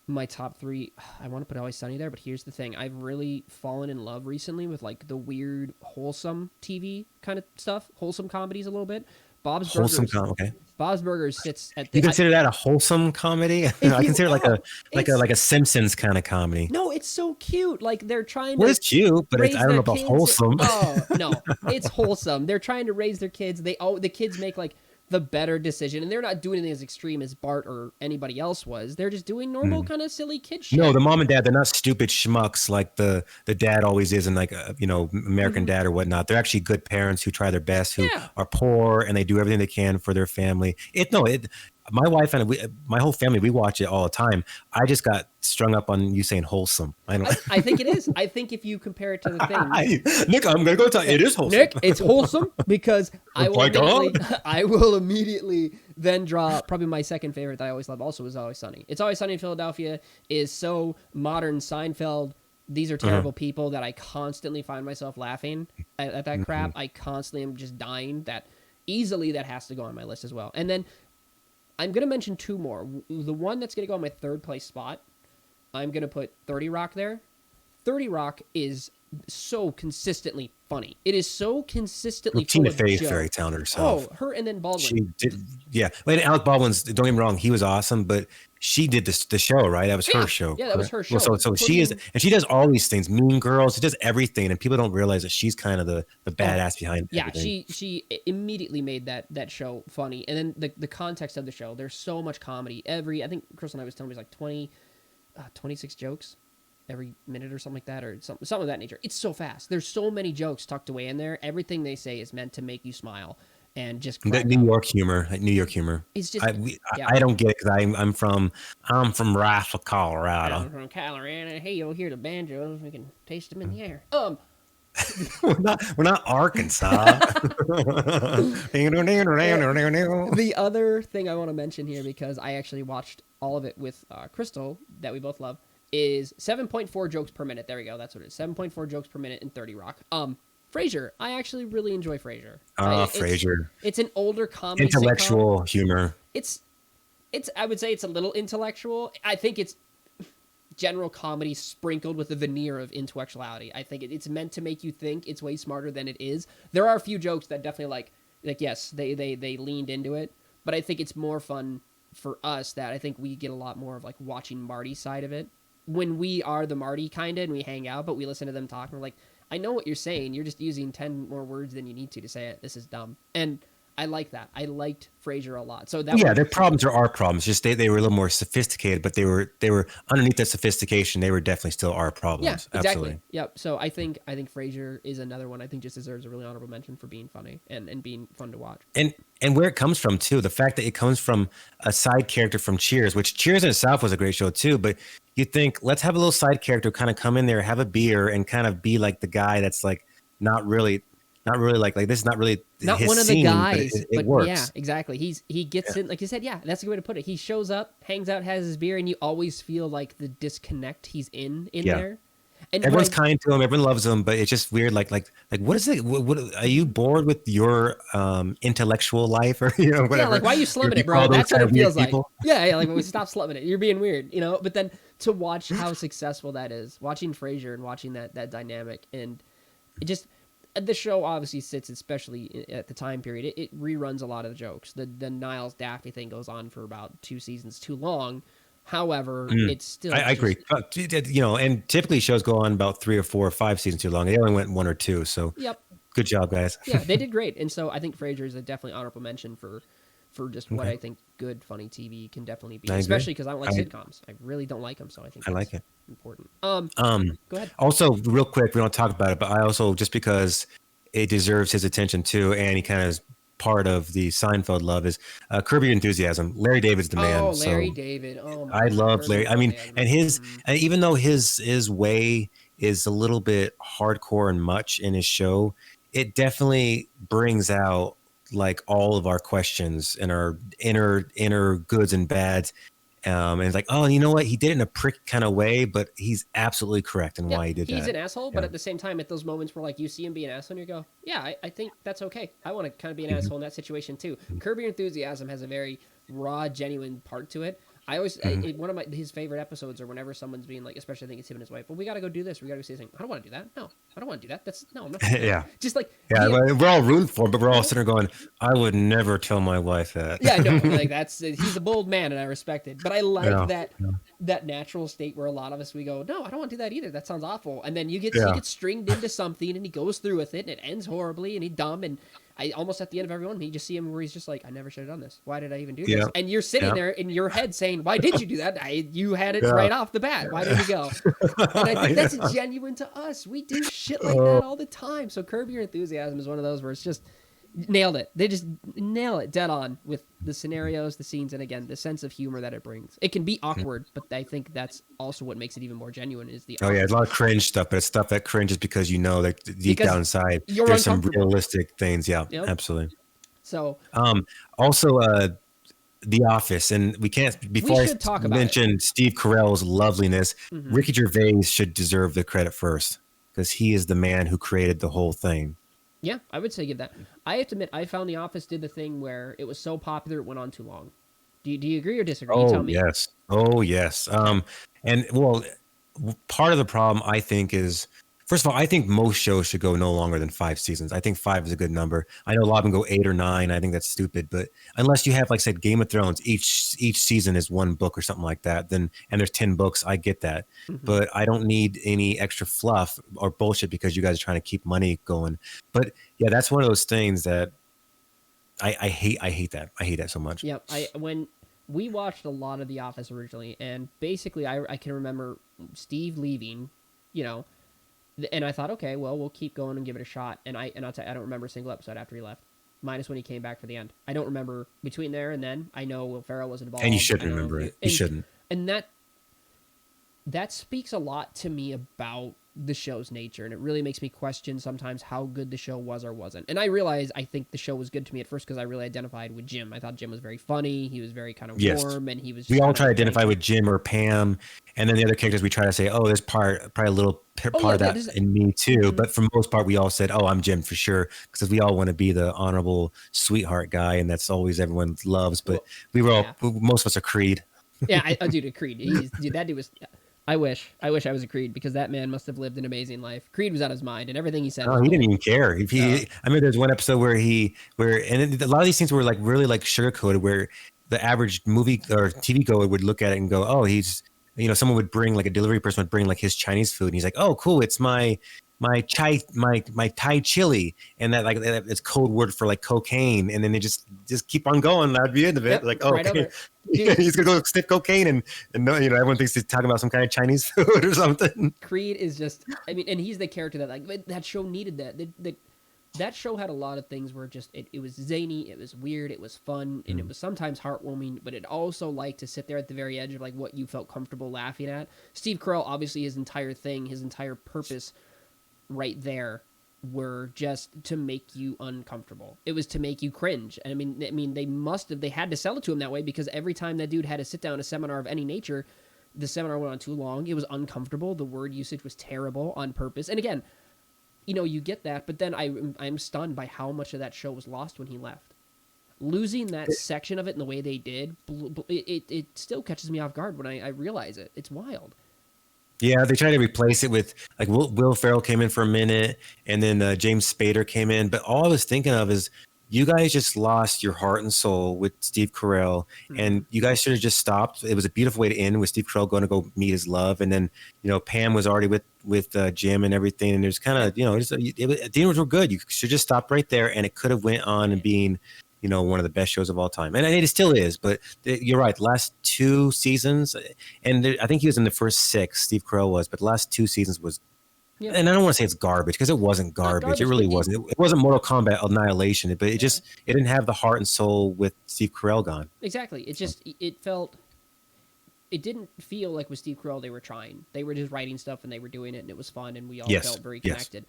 My top 3, I want to put Always Sunny there, but here's the thing. I've really fallen in love recently with like the weird, wholesome TV kind of stuff, wholesome comedies a little bit. Bob's Wholesome Burgers. okay. Bob's Burgers sits at You the. consider that a wholesome comedy? If I you consider it like a it's like a Simpsons kind of comedy. no, it's so cute. Like they're trying Well, to it's cute, but it's I raise don't their know about kids. wholesome. Oh no, it's wholesome. They're trying to raise their kids. The kids make like the better decision, and they're not doing anything as extreme as Bart or anybody else was. They're just doing normal kind of silly kid shit. No, the mom and dad, they're not stupid schmucks like the dad always is in like a, American Dad or whatnot. They're actually good parents who try their best, who Yeah. are poor, and they do everything they can for their family. My wife and my whole family, we watch it all the time. I just got strung up on you saying wholesome. I think it is. I think if you compare it to the thing, Nick, I'm gonna go tell you, it is wholesome. Nick, it's wholesome because Oh my God. I will immediately then draw probably my second favorite that I always love also is Always Sunny. It's Always Sunny in Philadelphia is so modern Seinfeld. These are terrible people that I constantly find myself laughing at that crap. I constantly am just dying. That has to go on my list as well. And then I'm going to mention two more. The one that's going to go on my third place spot, I'm going to put 30 Rock there. 30 Rock is so consistently funny. It is so consistently Tina full of Fey is jokes. very talented herself. Oh, her and then Baldwin. She did, yeah. And Alec Baldwin's, don't get me wrong, he was awesome, but she did the show, right? That was her show. Yeah, that was her show. Well, so she is, and she does all these things. Mean Girls, she does everything, and people don't realize that she's kind of the badass behind. Yeah, everything. she immediately made that show funny, and then the context of the show. There's so much comedy. I think Chris and I was telling me it was like 26 jokes every minute or something like that, or something of that nature. It's so fast. There's so many jokes tucked away in there. Everything they say is meant to make you smile and just That New York humor. It's just I don't get it because I'm from Rifle, Colorado. I'm from Colorado. Hey, you'll hear the banjos. We can taste them in the air. we're not Arkansas. The other thing I want to mention here, because I actually watched all of it with Crystal, that we both love, is 7.4 jokes per minute. There we go. That's what it is. 7.4 jokes per minute in 30 Rock. Frasier. I actually really enjoy Frasier. Frasier. It's an older comedy Intellectual sitcom. humor. It's I would say it's a little intellectual. I think it's general comedy sprinkled with a veneer of intellectuality. I think it's meant to make you think. It's way smarter than it is. There are a few jokes that definitely like yes, they leaned into it, but I think it's more fun for us that I think we get a lot more of like watching Marty's side of it. When we are the Marty kind of and we hang out, but we listen to them talk and we're like, I know what you're saying. You're just using 10 more words than you need to say it. This is dumb. And I like that. I liked Frasier a lot. So their problems are our problems. Just they were a little more sophisticated, but they were underneath that sophistication. They were definitely still our problems. Yeah, exactly. Absolutely. Yep. So I think Frasier is another one. I think just deserves a really honorable mention for being funny and being fun to watch. And where it comes from too, the fact that it comes from a side character from Cheers, which Cheers in itself was a great show too, but you think let's have a little side character kind of come in there, have a beer, and kind of be like the guy that's like not really like this is not really not his one of scene, the guys, but it works. Yeah, exactly. He gets in, like you said. Yeah, that's a good way to put it. He shows up, hangs out, has his beer, and you always feel like the disconnect he's in there. And everyone's kind to him, everyone loves him, but it's just weird. Like what is it? What are you bored with your intellectual life or whatever? Yeah, like why are you slumming it, bro? That's what it feels like. Yeah, like we stop slumming it. You're being weird, But then to watch how successful that is, watching Frasier and watching that dynamic, and it just. The show obviously sits, especially at the time period, it reruns a lot of the jokes. The Niles Daphne thing goes on for about 2 seasons too long. However, it's still... I agree. And typically shows go on about 3 or 4 or 5 seasons too long. They only went 1 or 2, so yep. Good job, guys. Yeah, they did great. And so I think Frasier is a definitely honorable mention for just what I think good, funny TV can definitely be. Especially because I don't like sitcoms. I really don't like them, so I think I like it. Important. Go ahead. Also, real quick, we don't talk about it, but I also, just because it deserves his attention too, and he kind of is part of the Seinfeld love, is Curb Your Enthusiasm. Larry David's the man. Oh, Larry David. Oh, my I love Larry. I mean, and his, and even though his way is a little bit hardcore and much in his show, it definitely brings out like all of our questions and our inner goods and bads. And it's like, oh, you know what? He did it in a prick kind of way, but he's absolutely correct in why he did that. He's an asshole, but at the same time, at those moments where like you see him be an asshole and you go, yeah, I think that's okay. I want to kind of be an asshole in that situation too. Curb Your Enthusiasm has a very raw, genuine part to it. I always Mhm. one of his favorite episodes are whenever someone's being like, especially I think it's him and his wife. Well, we got to go do this. We got to go see this thing. I don't want to do that. No, I don't want to do that. That's no, I'm not gonna do that. Yeah. Just like Yeah. the We're all rooting for him, but we're all yeah, sitting there going, I would never tell my wife that. yeah, no, like that's he's a bold man and I respect it. But I like Yeah. that natural state where a lot of us we go, no, I don't want to do that either. That sounds awful. And then he Yeah. gets stringed into something and he goes through with it and it ends horribly and he's dumb and I almost at the end of everyone, you just see him where he's just like, I never should have done this. Why did I even do this? Yeah. And you're sitting Yeah. there in your head saying, why did you do that? You had it Yeah. right off the bat. Why did you go? And I think that's genuine to us. We do shit like that all the time. So Curb Your Enthusiasm is one of those where it's just nailed it. They just nail it dead on with the scenarios, the scenes, and again, the sense of humor that it brings. It can be awkward, but I think that's also what makes it even more genuine is the Oh yeah, a lot of cringe stuff, but it's stuff that cringes because you know that deep Because down inside you're there's some uncomfortable. realistic things. Yeah, Yep. absolutely. So Also, The Office, and we can't before We I should talk about mention Steve Carell's loveliness. Mhm. Ricky Gervais should deserve the credit first because he is the man who created the whole thing. yeah, I would say give that. I have to admit, I found The Office did the thing where it was so popular it went on too long. Do you agree or disagree? You tell Oh me. yes, oh yes. And well, part of the problem I think is, first of all, I think most shows should go no longer than 5 seasons. I think 5 is a good number. I know a lot of them go 8 or 9. I think that's stupid, but unless you have, like I said, Game of Thrones, each season is one book or something like that, then and there's 10 books, I get that. Mhm. But I don't need any extra fluff or bullshit because you guys are trying to keep money going. But yeah, that's one of those things that I hate. I hate that. I hate that so much. Yeah, when we watched a lot of The Office originally, and basically I can remember Steve leaving, you know, and I thought, okay, well, we'll keep going and give it a shot. And I'll tell you, I don't remember a single episode after he left, minus when he came back for the end. I don't remember between there and then. I know Will Ferrell was involved. And you shouldn't I know remember it. You shouldn't. And that speaks a lot to me about the show's nature, and it really makes me question sometimes how good the show was or wasn't. And I realize I think the show was good to me at first because I really identified with Jim. I thought Jim was very funny. He was very kind of Yes. warm, and he was. We Just all kind try to of identify with Jim or Pam, and then the other characters we try to say, "Oh, there's probably a little part of that in me too." Mhm. But for the most part, we all said, "Oh, I'm Jim for sure," because we all want to be the honorable sweetheart guy, and that's always everyone loves. But we were all most of us are Creed. Yeah, I do to Creed. That dude was. I wish I was a Creed because that man must have lived an amazing life. Creed was out of his mind, and everything he said. Oh, he didn't even care. If he, I mean, there's one episode where and a lot of these things were like really like sugar coated, where the average movie or TV goer would look at it and go, "Oh, he's," someone would bring like a delivery person would bring like his Chinese food, and he's like, "Oh, cool, it's my Thai chili," and that like it's code word for like cocaine, and then they just keep on going. That'd be the end of it. Yep, like, oh, right okay. Dude, he's gonna go sniff cocaine, and everyone thinks he's talking about some kind of Chinese food or something. Creed is just, I mean, and he's the character that like that show needed that. That show had a lot of things where just it was zany, it was weird, it was fun, and it was sometimes heartwarming, but it also liked to sit there at the very edge of like what you felt comfortable laughing at. Steve Carell, obviously, his entire thing, his entire purpose, right there, were just to make you uncomfortable. It was to make you cringe. And I mean, they had to sell it to him that way because every time that dude had to sit down a seminar of any nature, the seminar went on too long. It was uncomfortable. The word usage was terrible on purpose. And again, you get that, but then I'm stunned by how much of that show was lost when he left. Losing that section of it in the way they did, it still catches me off guard when I realize it. It's wild. Yeah, they tried to replace it with like Will Ferrell came in for a minute, and then James Spader came in. But all I was thinking of is you guys just lost your heart and soul with Steve Carell, and you guys should have just stopped. It was a beautiful way to end with Steve Carell going to go meet his love, and then Pam was already with Jim and everything, and there's kind of the end were good. You should just stop right there, and it could have went on and being one of the best shows of all time, and it still is. But you're right. The last 2 seasons, and I think he was in the first 6. Steve Carell was, but the last 2 seasons was. Yeah. And I don't want to say it's garbage because it wasn't garbage. It really wasn't. It wasn't Mortal Kombat Annihilation, but it didn't have the heart and soul with Steve Carell gone. Exactly. It didn't feel like with Steve Carell they were trying. They were just writing stuff and they were doing it and it was fun and we all felt very connected.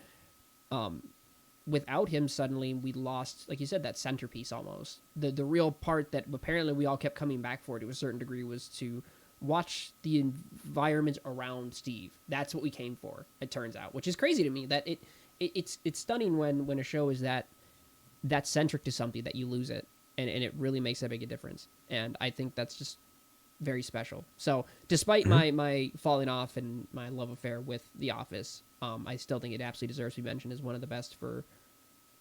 Without him, suddenly we lost, like you said, that centerpiece almost. The real part that apparently we all kept coming back for to a certain degree was to watch the environment around Steve. That's what we came for, it turns out, which is crazy to me that it's stunning when a show is that centric to something that you lose it, and it really makes that big a difference. And I think that's just very special. So despite my falling off and my love affair with The Office, I still think it absolutely deserves to be mentioned as one of the best for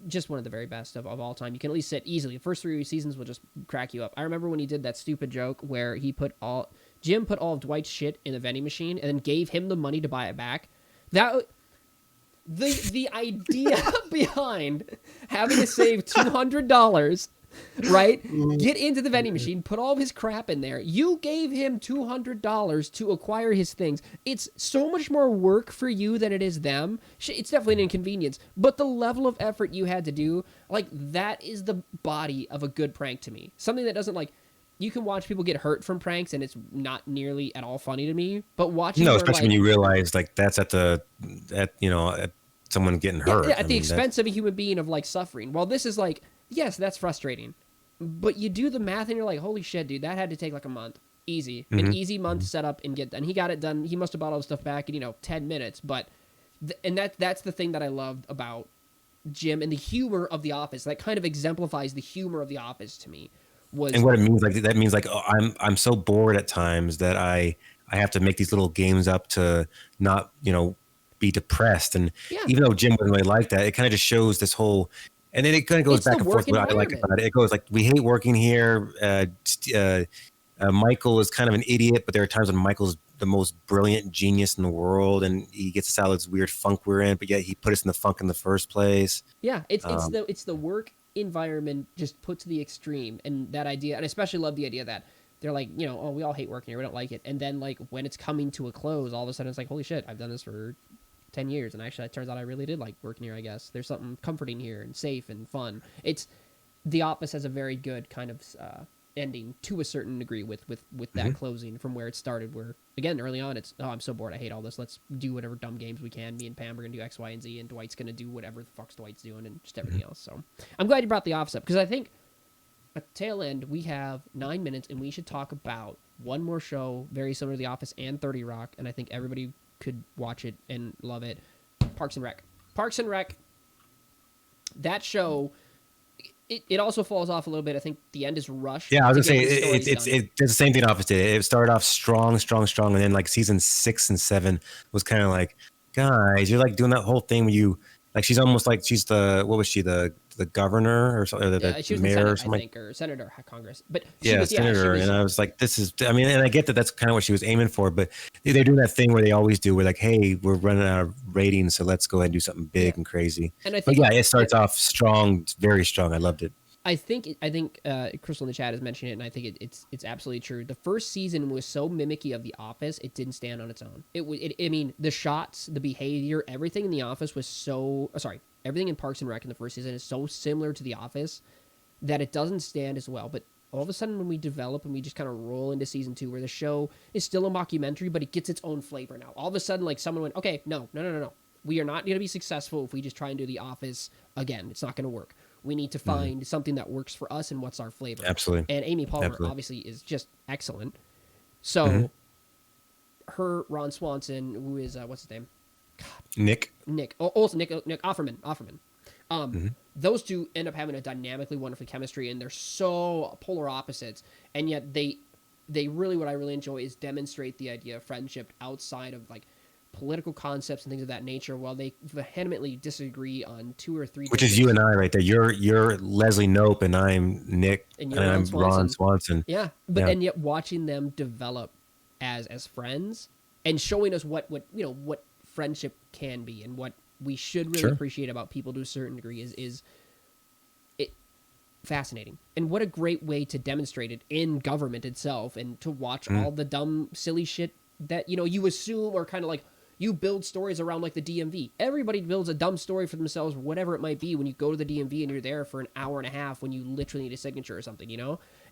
just one of the very best of all time. You can at least sit easily. The first 3 seasons will just crack you up. I remember when he did that stupid joke where Jim put all of Dwight's shit in a vending machine and then gave him the money to buy it back. That the idea behind having to save $200, right? Get into the vending machine, put all of his crap in there. You gave him $200 to acquire his things. It's so much more work for you than it is them. It's definitely an inconvenience, but the level of effort you had to do, like, that is the body of a good prank to me. Something that doesn't, like, you can watch people get hurt from pranks and it's not nearly at all funny to me, but watching especially when you realize like that's at someone getting hurt at the expense of a human being of like suffering. Well, this is like, yes, that's frustrating, but you do the math and you're like, holy shit, dude, that had to take like a month. Easy. An easy month to set up and get done. He got it done. He must have bought all the stuff back in 10 minutes, but that's the thing that I loved about Jim and the humor of The Office. That kind of exemplifies the humor of The Office to me. And what it means, like that means like, oh, I'm so bored at times that I have to make these little games up to not be depressed. And even though Jim wasn't really like that, it kind of just shows this whole, and then it kind of goes back and forth. What I like about it, it goes like, we hate working here. Michael is kind of an idiot, but there are times when Michael's the most brilliant genius in the world, and he gets us out of this weird funk we're in, but yet he put us in the funk in the first place. Yeah, it's the work environment just put to the extreme, and that idea, and I especially love the idea that they're like, oh, we all hate working here, we don't like it, and then like when it's coming to a close, all of a sudden it's like, holy shit, I've done this for 10 years, and actually it turns out I really did like working here. I guess there's something comforting here and safe and fun. It's The Office has a very good kind of ending to a certain degree with that closing from where it started, where again early on it's, oh, I'm so bored, I hate all this, let's do whatever dumb games we can, me and Pam are gonna do X, Y, and Z, and Dwight's gonna do whatever the fuck's Dwight's doing and just everything else. So I'm glad you brought The Office up, because I think at the tail end we have 9 minutes and we should talk about one more show very similar to The Office and 30 Rock, and I think everybody could watch it and love it. Parks and Rec. That show, it also falls off a little bit. I think the end is rushed. Yeah, I was gonna say it does the same thing Office did. It started off strong, and then like season 6 and 7 was kind of like, guys, you're like doing that whole thing where you like, she's almost like she's the, what was she, the governor or something, the she was mayor the Senate, or something, I think, or senator, Congress. But senator. And I was like, this is, I mean, and I get that that's kind of what she was aiming for, but they're doing that thing where they always do, where like, hey, we're running out of ratings, so let's go ahead and do something big and crazy. And I think, it starts off strong, very strong. I loved it. I think Crystal in the chat has mentioned it, and I think it's absolutely true. The first season was so mimicky of The Office, it didn't stand on its own. I mean, the shots, the behavior, everything in The Office was so... everything in Parks and Rec in the first season is so similar to The Office that it doesn't stand as well. But all of a sudden, when we develop and we just kind of roll into season 2, where the show is still a mockumentary, but it gets its own flavor now. All of a sudden, like, someone went, okay, no. We are not going to be successful if we just try and do The Office again. It's not going to work. We need to find something that works for us and what's our flavor. Absolutely. And Amy Palmer obviously is just excellent. So her, Ron Swanson, who is, what's his name? God. Nick Offerman. Those two end up having a dynamically wonderful chemistry, and they're so polar opposites. And yet they really, what I really enjoy is demonstrate the idea of friendship outside of like political concepts and things of that nature, while they vehemently disagree on 2 or 3. Which is you and I right there. You're Leslie Knope, and I'm Nick, and I'm Ron Swanson. Yeah, but and yet watching them develop as friends and showing us what friendship can be and what we should really appreciate about people to a certain degree is it fascinating. And what a great way to demonstrate it in government itself, and to watch all the dumb, silly shit that you assume, or kind of like, you build stories around like the DMV. Everybody builds a dumb story for themselves, whatever it might be, when you go to the DMV and you're there for an hour and a half when you literally need a signature or something,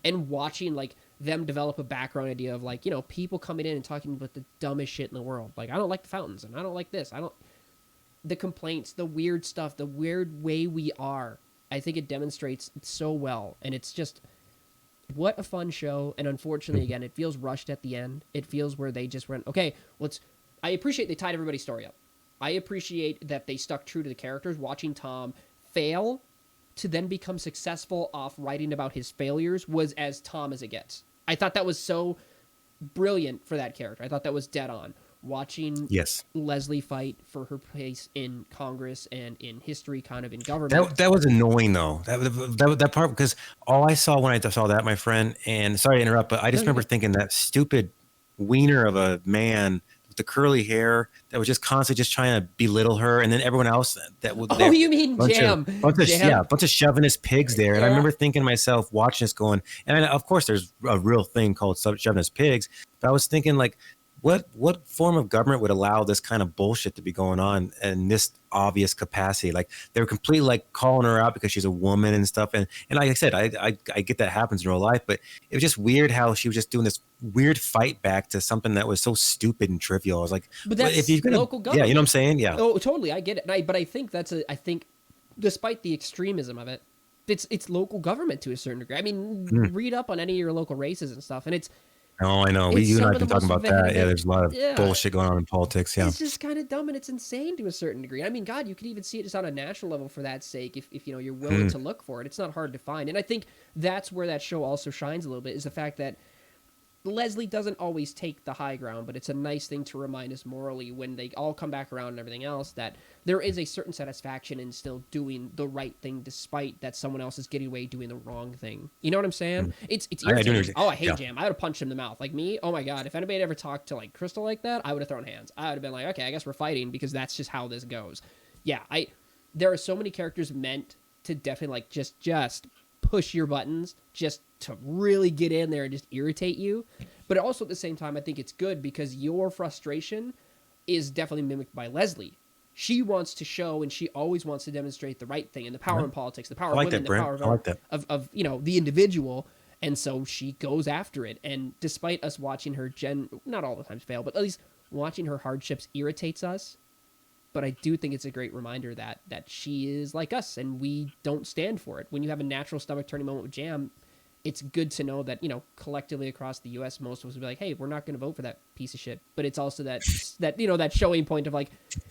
And watching like them develop a background idea of like, people coming in and talking about the dumbest shit in the world. Like, I don't like the fountains, and I don't like this. The complaints, the weird stuff, the weird way we are. I think it demonstrates it so well. And it's just, what a fun show. And unfortunately, again, it feels rushed at the end. It feels where they just went, okay, I appreciate they tied everybody's story up. I appreciate that they stuck true to the characters. Watching Tom fail to then become successful off writing about his failures was as Tom as it gets. I thought that was so brilliant for that character. I thought that was dead on. Watching Yes. Leslie fight for her place in Congress and in history, kind of in government. That was annoying though. That part, because all I saw when I saw that, my friend, and sorry to interrupt, but I No, just you're remember good. thinking that stupid wiener of a man with the curly hair that was just constantly just trying to belittle her, and then everyone else that was Oh, there, you mean Jam? Jam. bunch of chauvinist pigs there. And I Yeah. remember thinking to myself, watching this, going, and of course there's a real thing called chauvinist pigs, but I was thinking like, what form of government would allow this kind of bullshit to be going on in this obvious capacity? Like they were completely like calling her out because she's a woman and stuff. And like I said, I get that happens in real life, but it was just weird how she was just doing this weird fight back to something that was so stupid and trivial. I was like, But well, if that's you're gonna, local yeah, you know what I'm government. saying? Yeah. Oh, totally. I get it. But I think I think, despite the extremism of it, it's local government to a certain degree. I mean, Mm. read up on any of your local races and stuff, and Oh, I know. it's You and I some have of the been talking most about that. Yeah, vehement. there's a lot of Yeah, bullshit going on in politics. Yeah. it's just kind of dumb and it's insane to a certain degree. I mean, God, you could even see it just on a national level for that sake if you know you're willing Mm. to look for it. It's not hard to find, and I think that's where that show also shines a little bit is the fact that Leslie doesn't always take the high ground, but it's a nice thing to remind us morally when they all come back around and everything else that there is a certain satisfaction in still doing the right thing despite that someone else is getting away doing the wrong thing. You know what I'm saying? Mm. It's I do irritating. understand. Oh, I hate Yeah. Jam. I would have punched him in the mouth. Like me, oh my God, if anybody had ever talked to like Crystal like that, I would have thrown hands. I would have been like, okay, I guess we're fighting because that's just how this goes. Yeah, there are so many characters meant to definitely like just push your buttons, just to really get in there and just irritate you. But also at the same time, I think it's good because your frustration is definitely mimicked by Leslie. She wants to show and she always wants to demonstrate the right thing and the power Yeah. in politics, the I power of like women, that, the Brent. power I like that. of you know the individual. And so she goes after it. And despite us watching her not all the times fail, but at least watching her hardships irritates us. But I do think it's a great reminder that she is like us and we don't stand for it. When you have a natural stomach turning moment with Jam, it's good to know that, you know, collectively across the US most of us will be like, hey, we're not going to vote for that piece of shit. But it's also that you know, that showing point of like,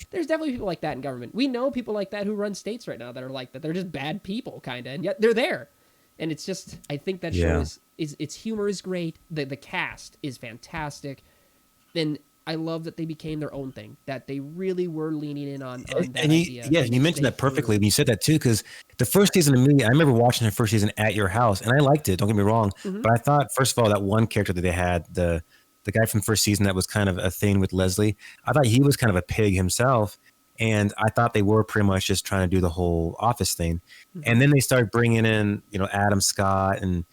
there's definitely people like that in government. We know people like that who run states right now that are like that. They're just bad people kind of, and yet they're there. And it's just, I think that show Yeah. is its humor is great. The cast is fantastic. And I love that they became their own thing. That they really were leaning in on that And idea. yeah, and you they mentioned stayed that perfectly true. when you said that too, because the first season of me, I remember watching the first season at your house, and I liked it. Don't get me wrong, Mm-hmm. but I thought first of all that one character that they had, the guy from the first season that was kind of a thing with Leslie, I thought he was kind of a pig himself, and I thought they were pretty much just trying to do the whole Office thing, Mm-hmm. and then they started bringing in Adam Scott and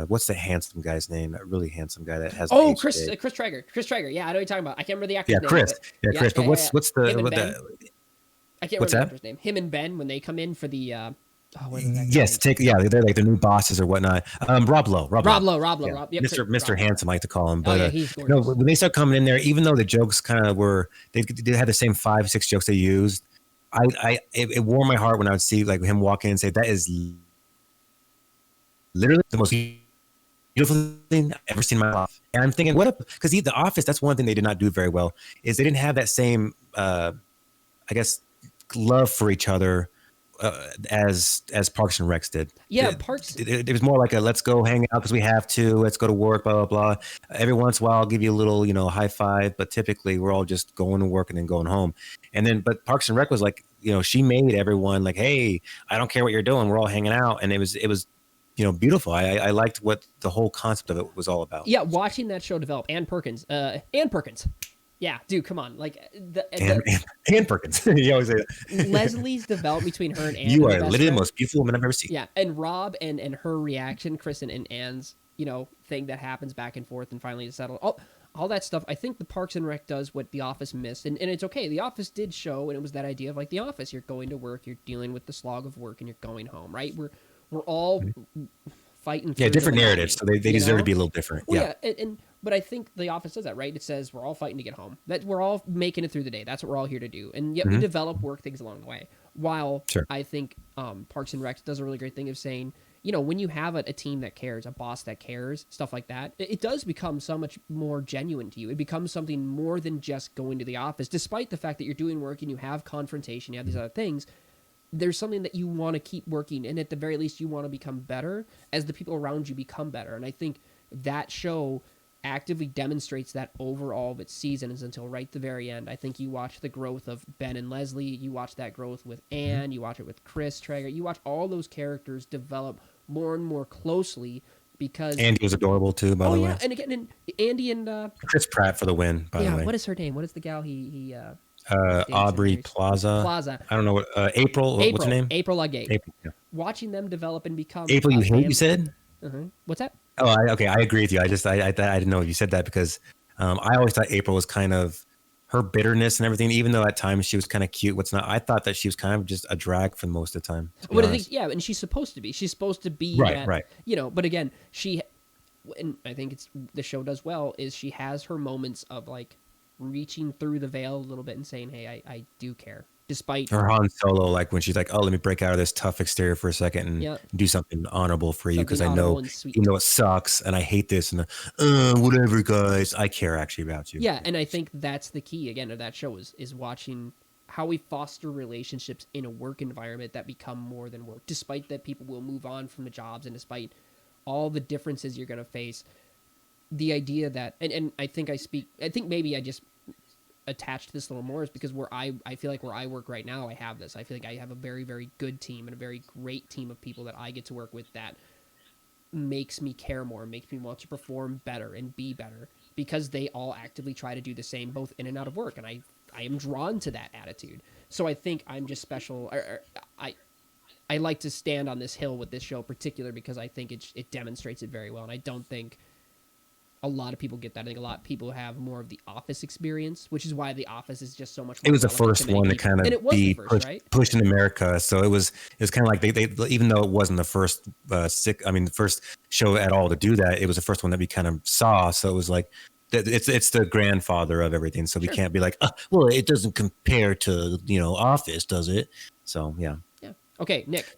what's the handsome guy's name? That really handsome guy that hasn't Oh, aged big. Chris Traeger. Chris Traeger. Yeah, I know what you're talking about. I can't remember the Yeah, actor's name, Chris. but Yeah, yeah, Chris. But yeah, yeah, yeah. what's Him and what Ben. the I can't what's remember the that? actor's name. Him and Ben when they come in for the what is that guy's Yes, name? they're like the new bosses or whatnot. Rob Lowe, Rob Lowe. Rob Lowe. yeah, Yep, Mr. Rob Lowe. Handsome, I like to call him. Oh But yeah, he's no, gorgeous. when they start coming in there, even though the jokes kind of were, they had the same 5, 6 jokes they used. It warmed my heart when I would see like him walk in and say, "That is literally the most beautiful thing I've ever seen in my life." And I'm thinking, because The Office, that's one thing they did not do very well, is they didn't have that same, I guess, love for each other as Parks and Recs did. Yeah, Parks. It was more like a let's go hang out because we have to. Let's go to work, blah blah blah. Every once in a while, I'll give you a little, high five, but typically we're all just going to work and then going home. And then, but Parks and Rec was like, she made everyone like, hey, I don't care what you're doing, we're all hanging out, and it was beautiful. I liked what the whole concept of it was all about. Yeah, watching that show develop. Ann Perkins. Ann Perkins. Yeah, dude, come on. Like And Perkins, you always say that. Leslie's development between her and Ann. You and are the best literally the friend. most beautiful woman I've ever seen. Yeah, and Rob and her reaction, Chris and Ann's, thing that happens back and forth and finally to settle. All that stuff. I think the Parks and Rec does what The Office missed, and it's okay. The Office did show, and it was that idea of like The Office. You're going to work, you're dealing with the slog of work, and you're going home. Right? We're all fighting. Yeah, through different the narratives, so monotony, they deserve to be a little different. Well, yeah, but I think The Office does that, right? It says we're all fighting to get home. That we're all making it through the day. That's what we're all here to do, and yet we develop work things along the way. While Sure. I think Parks and Rec does a really great thing of saying, when you have a team that cares, a boss that cares, stuff like that, it does become so much more genuine to you. It becomes something more than just going to the office, despite the fact that you're doing work and you have confrontation, you have these other things. There's something that you want to keep working, and at the very least, you want to become better as the people around you become better. And I think that show actively demonstrates that over all of its seasons until right the very end. I think you watch the growth of Ben and Leslie, you watch that growth with Anne, you watch it with Chris Traeger, you watch all those characters develop more and more closely because Andy was adorable too, by the way. and again, and Andy and Chris Pratt for the win, by the way. what is her name? What is the gal he Aubrey Plaza. Plaza. I don't know what. April. What's her name? April Legate. April. Yeah. Watching them develop and become April. You hate? You said. What's that? Oh, okay. I agree with you. I didn't know if you said that because I always thought April was kind of her bitterness and everything. Even though at times she was kind of cute. What's not? I thought that she was kind of just a drag for most of the time. But I think and she's supposed to be. She's supposed to be right. You know, but again, and I think the show does well is she has her moments of like reaching through the veil a little bit and saying, "Hey, I do care." Despite her Han Solo, like when she's like, "Oh, let me break out of this tough exterior for a second and do something honorable for you because I know it sucks and I hate this and whatever, guys. I care actually about you." Yeah, and I think that's the key again of that show is watching how we foster relationships in a work environment that become more than work. Despite that, people will move on from the jobs, and despite all the differences you're going to face, the idea that and I think maybe I just attached this a little more is because I feel like where I work right now, I have this. I feel like I have a very, very good team and a very great team of people that I get to work with that makes me care more, makes me want to perform better and be better because they all actively try to do the same both in and out of work. And I am drawn to that attitude. So I think I'm just special. I like to stand on this hill with this show in particular because I think it demonstrates it very well. And I don't think a lot of people get that. I think a lot of people have more of the Office experience, which is why the Office is just so much more. It was the first one to kind of be pushed in America. So it was kind of like they even though it wasn't the first the first show at all to do that, it was the first one that we kind of saw. So it was like it's the grandfather of everything. So we can't be like, well, it doesn't compare to Office, does it? So yeah. Okay, Nick.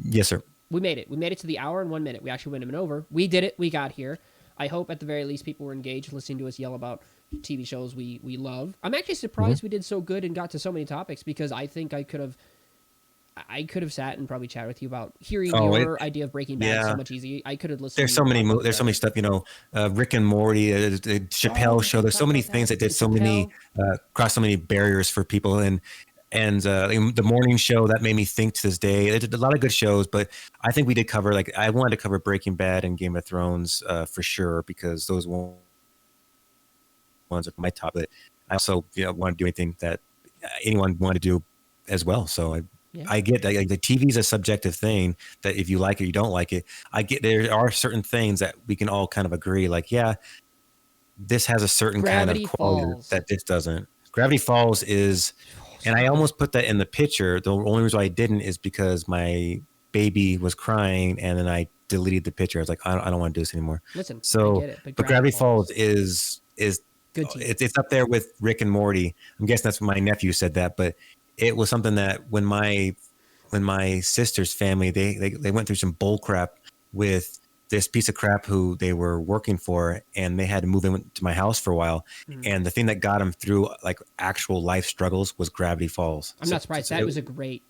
Yes, sir. We made it. We made it to the hour and 1 minute. We actually went them over. We did it. We got here. I hope at the very least people were engaged listening to us yell about TV shows we love. I'm actually surprised we did so good and got to so many topics because I think I could have sat and probably chatted with you about hearing your idea of Breaking Bad so much easier. I could have listened. There's so many stuff, Rick and Morty, the Chappelle show. There's so many things that did so many cross so many barriers for people and the morning show that made me think to this day. It did a lot of good shows, but I think we did cover I wanted to cover Breaking Bad and Game of Thrones for sure because those ones are my top. But I also want to do anything that anyone wanted to do as well. So I get that the TV is a subjective thing that if you like it, you don't like it. I get there are certain things that we can all kind of agree. Like, yeah, this has a certain Gravity kind of quality Falls. That this doesn't. Gravity Falls is. And I almost put that in the picture. The only reason why I didn't is because my baby was crying, and then I deleted the picture. I was like, I don't want to do this anymore. Listen, so I get it, but Gravity Falls is good. It's up there with Rick and Morty. I'm guessing that's what my nephew said that, but it was something that when my sister's family they went through some bull crap with this piece of crap who they were working for, and they had to move into my house for a while. And the thing that got them through like actual life struggles was Gravity Falls. I'm not surprised. That was a great,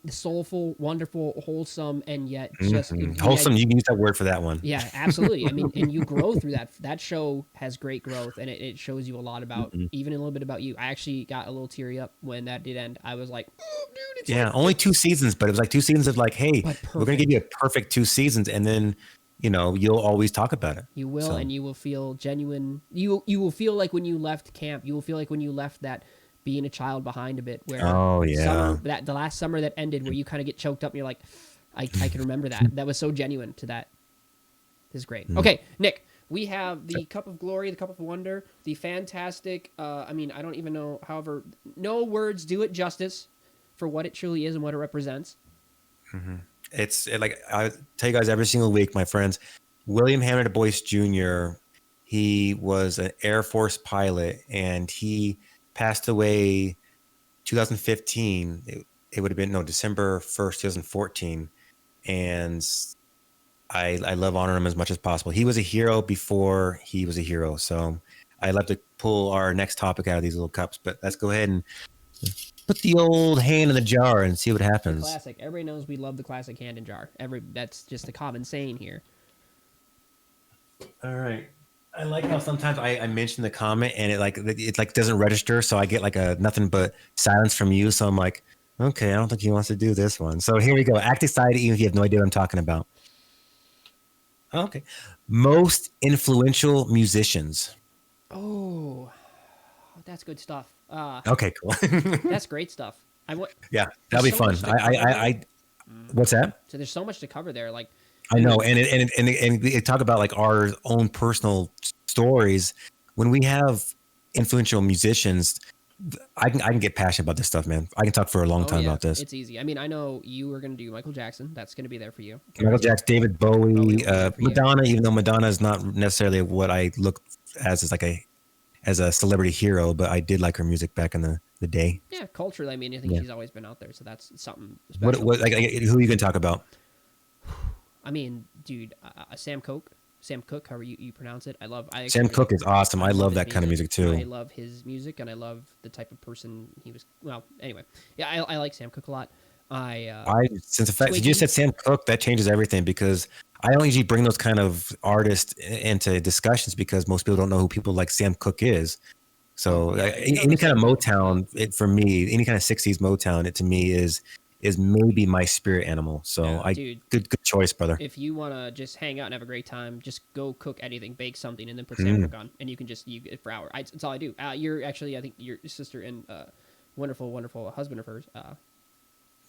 soulful, wonderful, wholesome, and yet just wholesome. You can use that word for that one. Yeah, absolutely. I mean, and you grow through that. That show has great growth, and it shows you a lot about, even a little bit about you. I actually got a little teary up when that did end. I was like, oh, dude, it's only 2 seasons, but it was like 2 seasons of like, hey, we're gonna give you a perfect 2 seasons, and then you'll always talk about it. You will, and you will feel genuine. You will feel like when you left camp. You will feel like when you left that being a child behind a bit. Where the last summer that ended, where you kind of get choked up, and you're like, I can remember that. That was so genuine to that. This is great. Okay, Nick, we have the Cup of Glory, the Cup of Wonder, the fantastic. I don't even know. However, no words do it justice for what it truly is and what it represents. It's like I tell you guys every single week, my friends. William Henry Boyce Jr. He was an Air Force pilot, and he passed away 2015. It would have been December 1st, 2014, and I love honoring him as much as possible. He was a hero before he was a hero, so I'd love to pull our next topic out of these little cups. But let's go ahead and put the old hand in the jar and see what happens. The classic. Everybody knows we love the classic hand in jar. That's just a common saying here. All right. I like how sometimes I mention the comment and it like doesn't register, so I get like a nothing but silence from you. So I'm like, okay, I don't think he wants to do this one. So here we go. Act excited even if you have no idea what I'm talking about. Okay. Most influential musicians. Oh, that's good stuff. Okay, cool. That's great stuff. I what? Yeah, that'll There's be so fun. much to cover there. What's that? So there's so much to cover there. Like, I I know, mean, and they talk about like our own personal stories. When we have influential musicians, I can get passionate about this stuff, man. I can talk for a long oh time yeah, about this. it's easy. I mean, I know you were gonna do Michael Jackson. That's gonna be there for you. Michael Jackson, David Bowie Bowie, will be there for you. Madonna. Even though Madonna is not necessarily what I look as like as a celebrity hero, but I did like her music back in the day. Yeah, culturally, I mean, I think Yeah. she's always been out there, so that's something What special. who are you gonna talk about? I mean, dude, Sam Cooke, however you pronounce it. I Sam actually Cooke is awesome. I love his that kind of music I too. love his music, and I love the type of person he was. Well, anyway, yeah, I like Sam Cooke a lot. I since the fact that you Twiggy. said Sam Cooke, that changes everything because I don't usually bring those kind of artists into discussions because most people don't know who people like Sam Cooke is. So Yeah, you don't any kind of necessarily know. Motown, for me, any kind of '60s Motown, it to me is maybe my spirit animal. So Yeah, dude. good choice, brother. If you want to just hang out and have a great time, just go cook anything, bake something, and then put Sam Mm, Cooke on, and you can just you for hour. That's all I do. You're actually, I think your sister and wonderful husband of hers,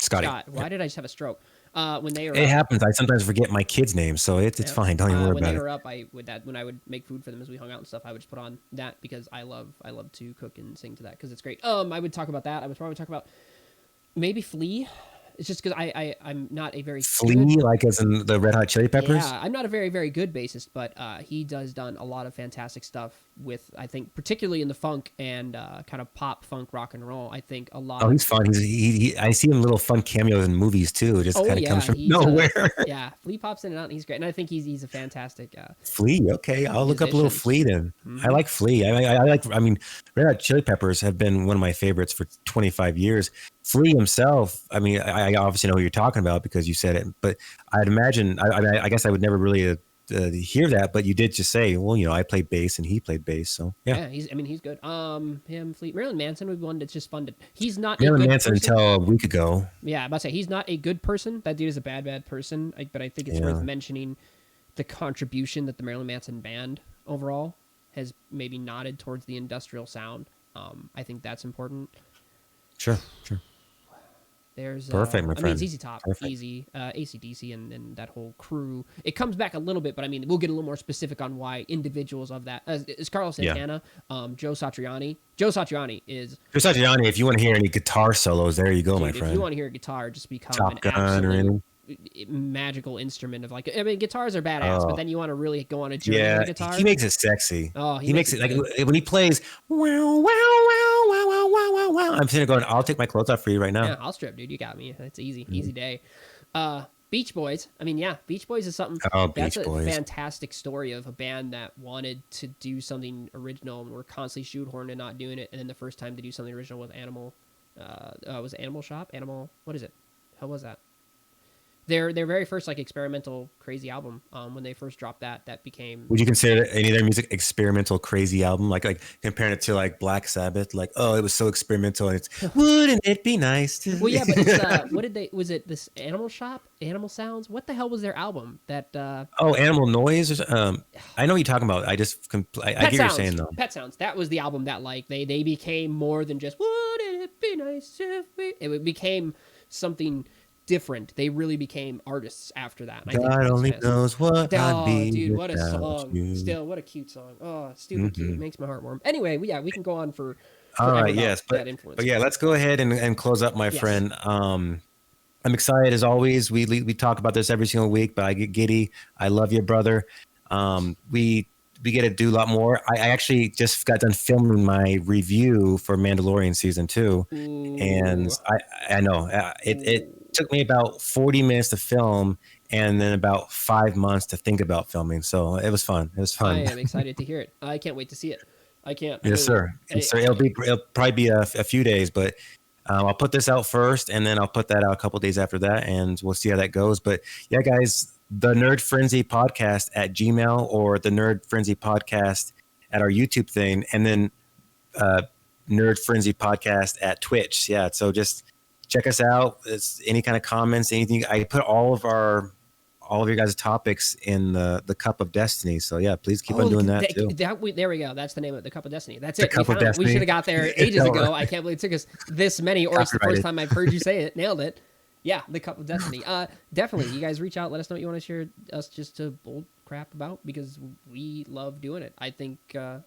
Scotty, Scott. Why did I just have a stroke? When they were it up, happens. I sometimes forget my kids' names, so it's yeah. fine. Don't even worry When they about it. were up, I would that when I would make food for them as we hung out and stuff, I would just put on that because I love to cook and sing to that because it's great. I would talk about that. I would probably talk about maybe Flea. It's just because I'm not a very good. Flea, like as in the Red Hot Chili Peppers. Yeah, I'm not a very good bassist, but he does done a lot of fantastic stuff with I think particularly in the funk and kind of pop funk rock and roll. I think a lot Oh, of he's fun. I see him little fun cameos in movies too. It just oh kind of comes yeah from he's nowhere. yeah Flea pops in and out and he's great and I think he's a fantastic Flea. Okay, I'll look up a little musician. Flea then. I Hmm. like Flea. I like. I mean, Red Hot Chili Peppers have been one of my favorites for 25 years. Flea himself. I mean, I obviously know who you're talking about because you said it. But I'd imagine. I guess I would never really hear that. But you did just say, well, I played bass and he played bass. So yeah, Yeah, he's good. Him Flea Marilyn Manson would be one that's just fun to. He's not a Marilyn good Manson person. until a week ago. Yeah, I'm about to say he's not a good person. That dude is a bad person. But I think it's worth Yeah, mentioning the contribution that the Marilyn Manson band overall has maybe nodded towards the industrial sound. I think that's important. sure. There's, Perfect, my I mean, it's friend. Easy Top, Perfect. Easy, AC/DC, and that whole crew. It comes back a little bit, but I mean, we'll get a little more specific on why individuals of that. Is Carlos Yeah. Santana, Joe Satriani. Joe Satriani is, Just like Johnny, if you want to hear any guitar solos, there you go, my dude, if you friend. want to hear a guitar just become an Top Gun or absolute anything. magical instrument of like, I mean, guitars are badass, but Oh, then you want to really go on a journey with yeah, a he guitar. makes it sexy. Oh, he He makes makes it it like good. when he plays. Wow, wow, wow, wow, wow, wow, wow, wow. I'm sitting there going, I'll take my clothes off for you right Yeah, now. I'll strip, dude. You got me. It's easy, Mhm. easy day. Beach Boys. I mean, yeah, Beach Boys is something. Oh, That's Beach a Boys. fantastic story of a band that wanted to do something original and were constantly shoehorned and not doing it. And then the first time to do something original with Animal, was it Animal Shop? Animal, what is it? How was that? Their very first like experimental crazy album. When they first dropped that became. Would you consider any of their music experimental, crazy album? Like comparing it to like Black Sabbath, like oh, it was so experimental, and it's wouldn't it be nice to? Well, yeah, but it's what did they? Was it this Animal Shop? Animal Sounds? What the hell was their album? That Oh, Animal Noise. I know what you're talking about. I just I Pet get what you're Sounds. saying though. Pet Sounds. That was the album that like they became more than just wouldn't it be nice if we. It became something different. They really became artists after that. And I think God that's only fantastic. knows what I'd Oh, be dude, what a without song! you. Still, what a cute song. Oh, stupid cute. Hmm. Makes my heart warm. Anyway, yeah, we can go on for All forever right, about yes, that but influence. yeah, let's go ahead and close up, my Yes. friend. I'm excited as always. We talk about this every single week, but I get giddy. I love you, brother. We get to do a lot more. I actually just got done filming my review for Mandalorian season 2, and Ooh. I know it Ooh. took me about 40 minutes to film, and then about 5 months to think about filming. So it was fun. It was I fun. am excited to hear it. I can't wait to see it. I can't. I Yes, mean, sir. Yes, sir. It'll probably be a few days, but I'll put this out first, and then I'll put that out a couple days after that, and we'll see how that goes. But yeah, guys, the Nerd Frenzy Podcast at Gmail or the Nerd Frenzy Podcast at our YouTube thing, and then Nerd Frenzy Podcast at Twitch. Yeah, so just check us out. It's any kind of comments, anything. I put all of your guys' topics in the Cup of Destiny. So yeah, please keep on doing that too. There we go. That's the name of it, the Cup of Destiny. That's The it. Cup of Destiny. We should have got there ages ago. I can't believe it took us this many, or it's the first time I've heard you say it. Nailed it. Yeah, the Cup of Destiny. Definitely, you guys reach out. Let us know what you want to share us just to bull crap about, because we love doing it. I think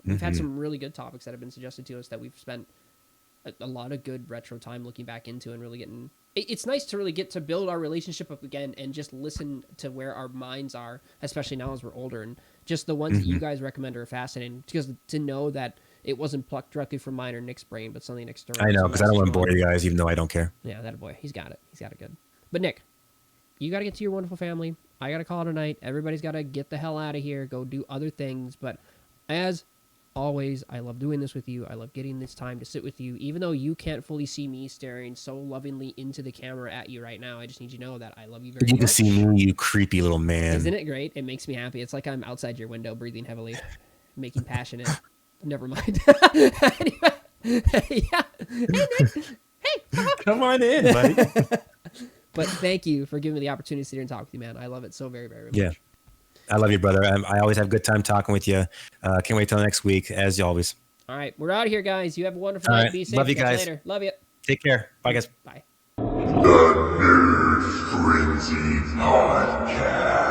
we've had some really good topics that have been suggested to us that we've spent a lot of good retro time looking back into and really getting. It's nice to really get to build our relationship up again and just listen to where our minds are, especially now as we're older, and just the ones that you guys recommend are fascinating, because to know that it wasn't plucked directly from mine or Nick's brain, but something external. I know, because I don't want to bore you guys, even though I don't care. Yeah, that boy, he's got it. He's got it good. But Nick, you got to get to your wonderful family. I got to call it a night. Everybody's got to get the hell out of here, go do other things. But as always, I love doing this with you. I love getting this time to sit with you, even though you can't fully see me staring so lovingly into the camera at you right now. I just need you to know that I love you very much. You can see me, you creepy little man. Isn't it great? It makes me happy. It's like I'm outside your window, breathing heavily, making passionate. Never mind. Anyway, yeah. Hey, Nick. Hey, come on in, buddy. But thank you for giving me the opportunity to sit here and talk with you, man. I love it so very, very much. Yeah. I love you, brother. I always have a good time talking with you. Can't wait till next week, as always. All right. We're out of here, guys. You have a wonderful night. Be safe. Love you guys. Later. Love you. Take care. Bye, guys. Bye. The Nerd Frenzy Podcast.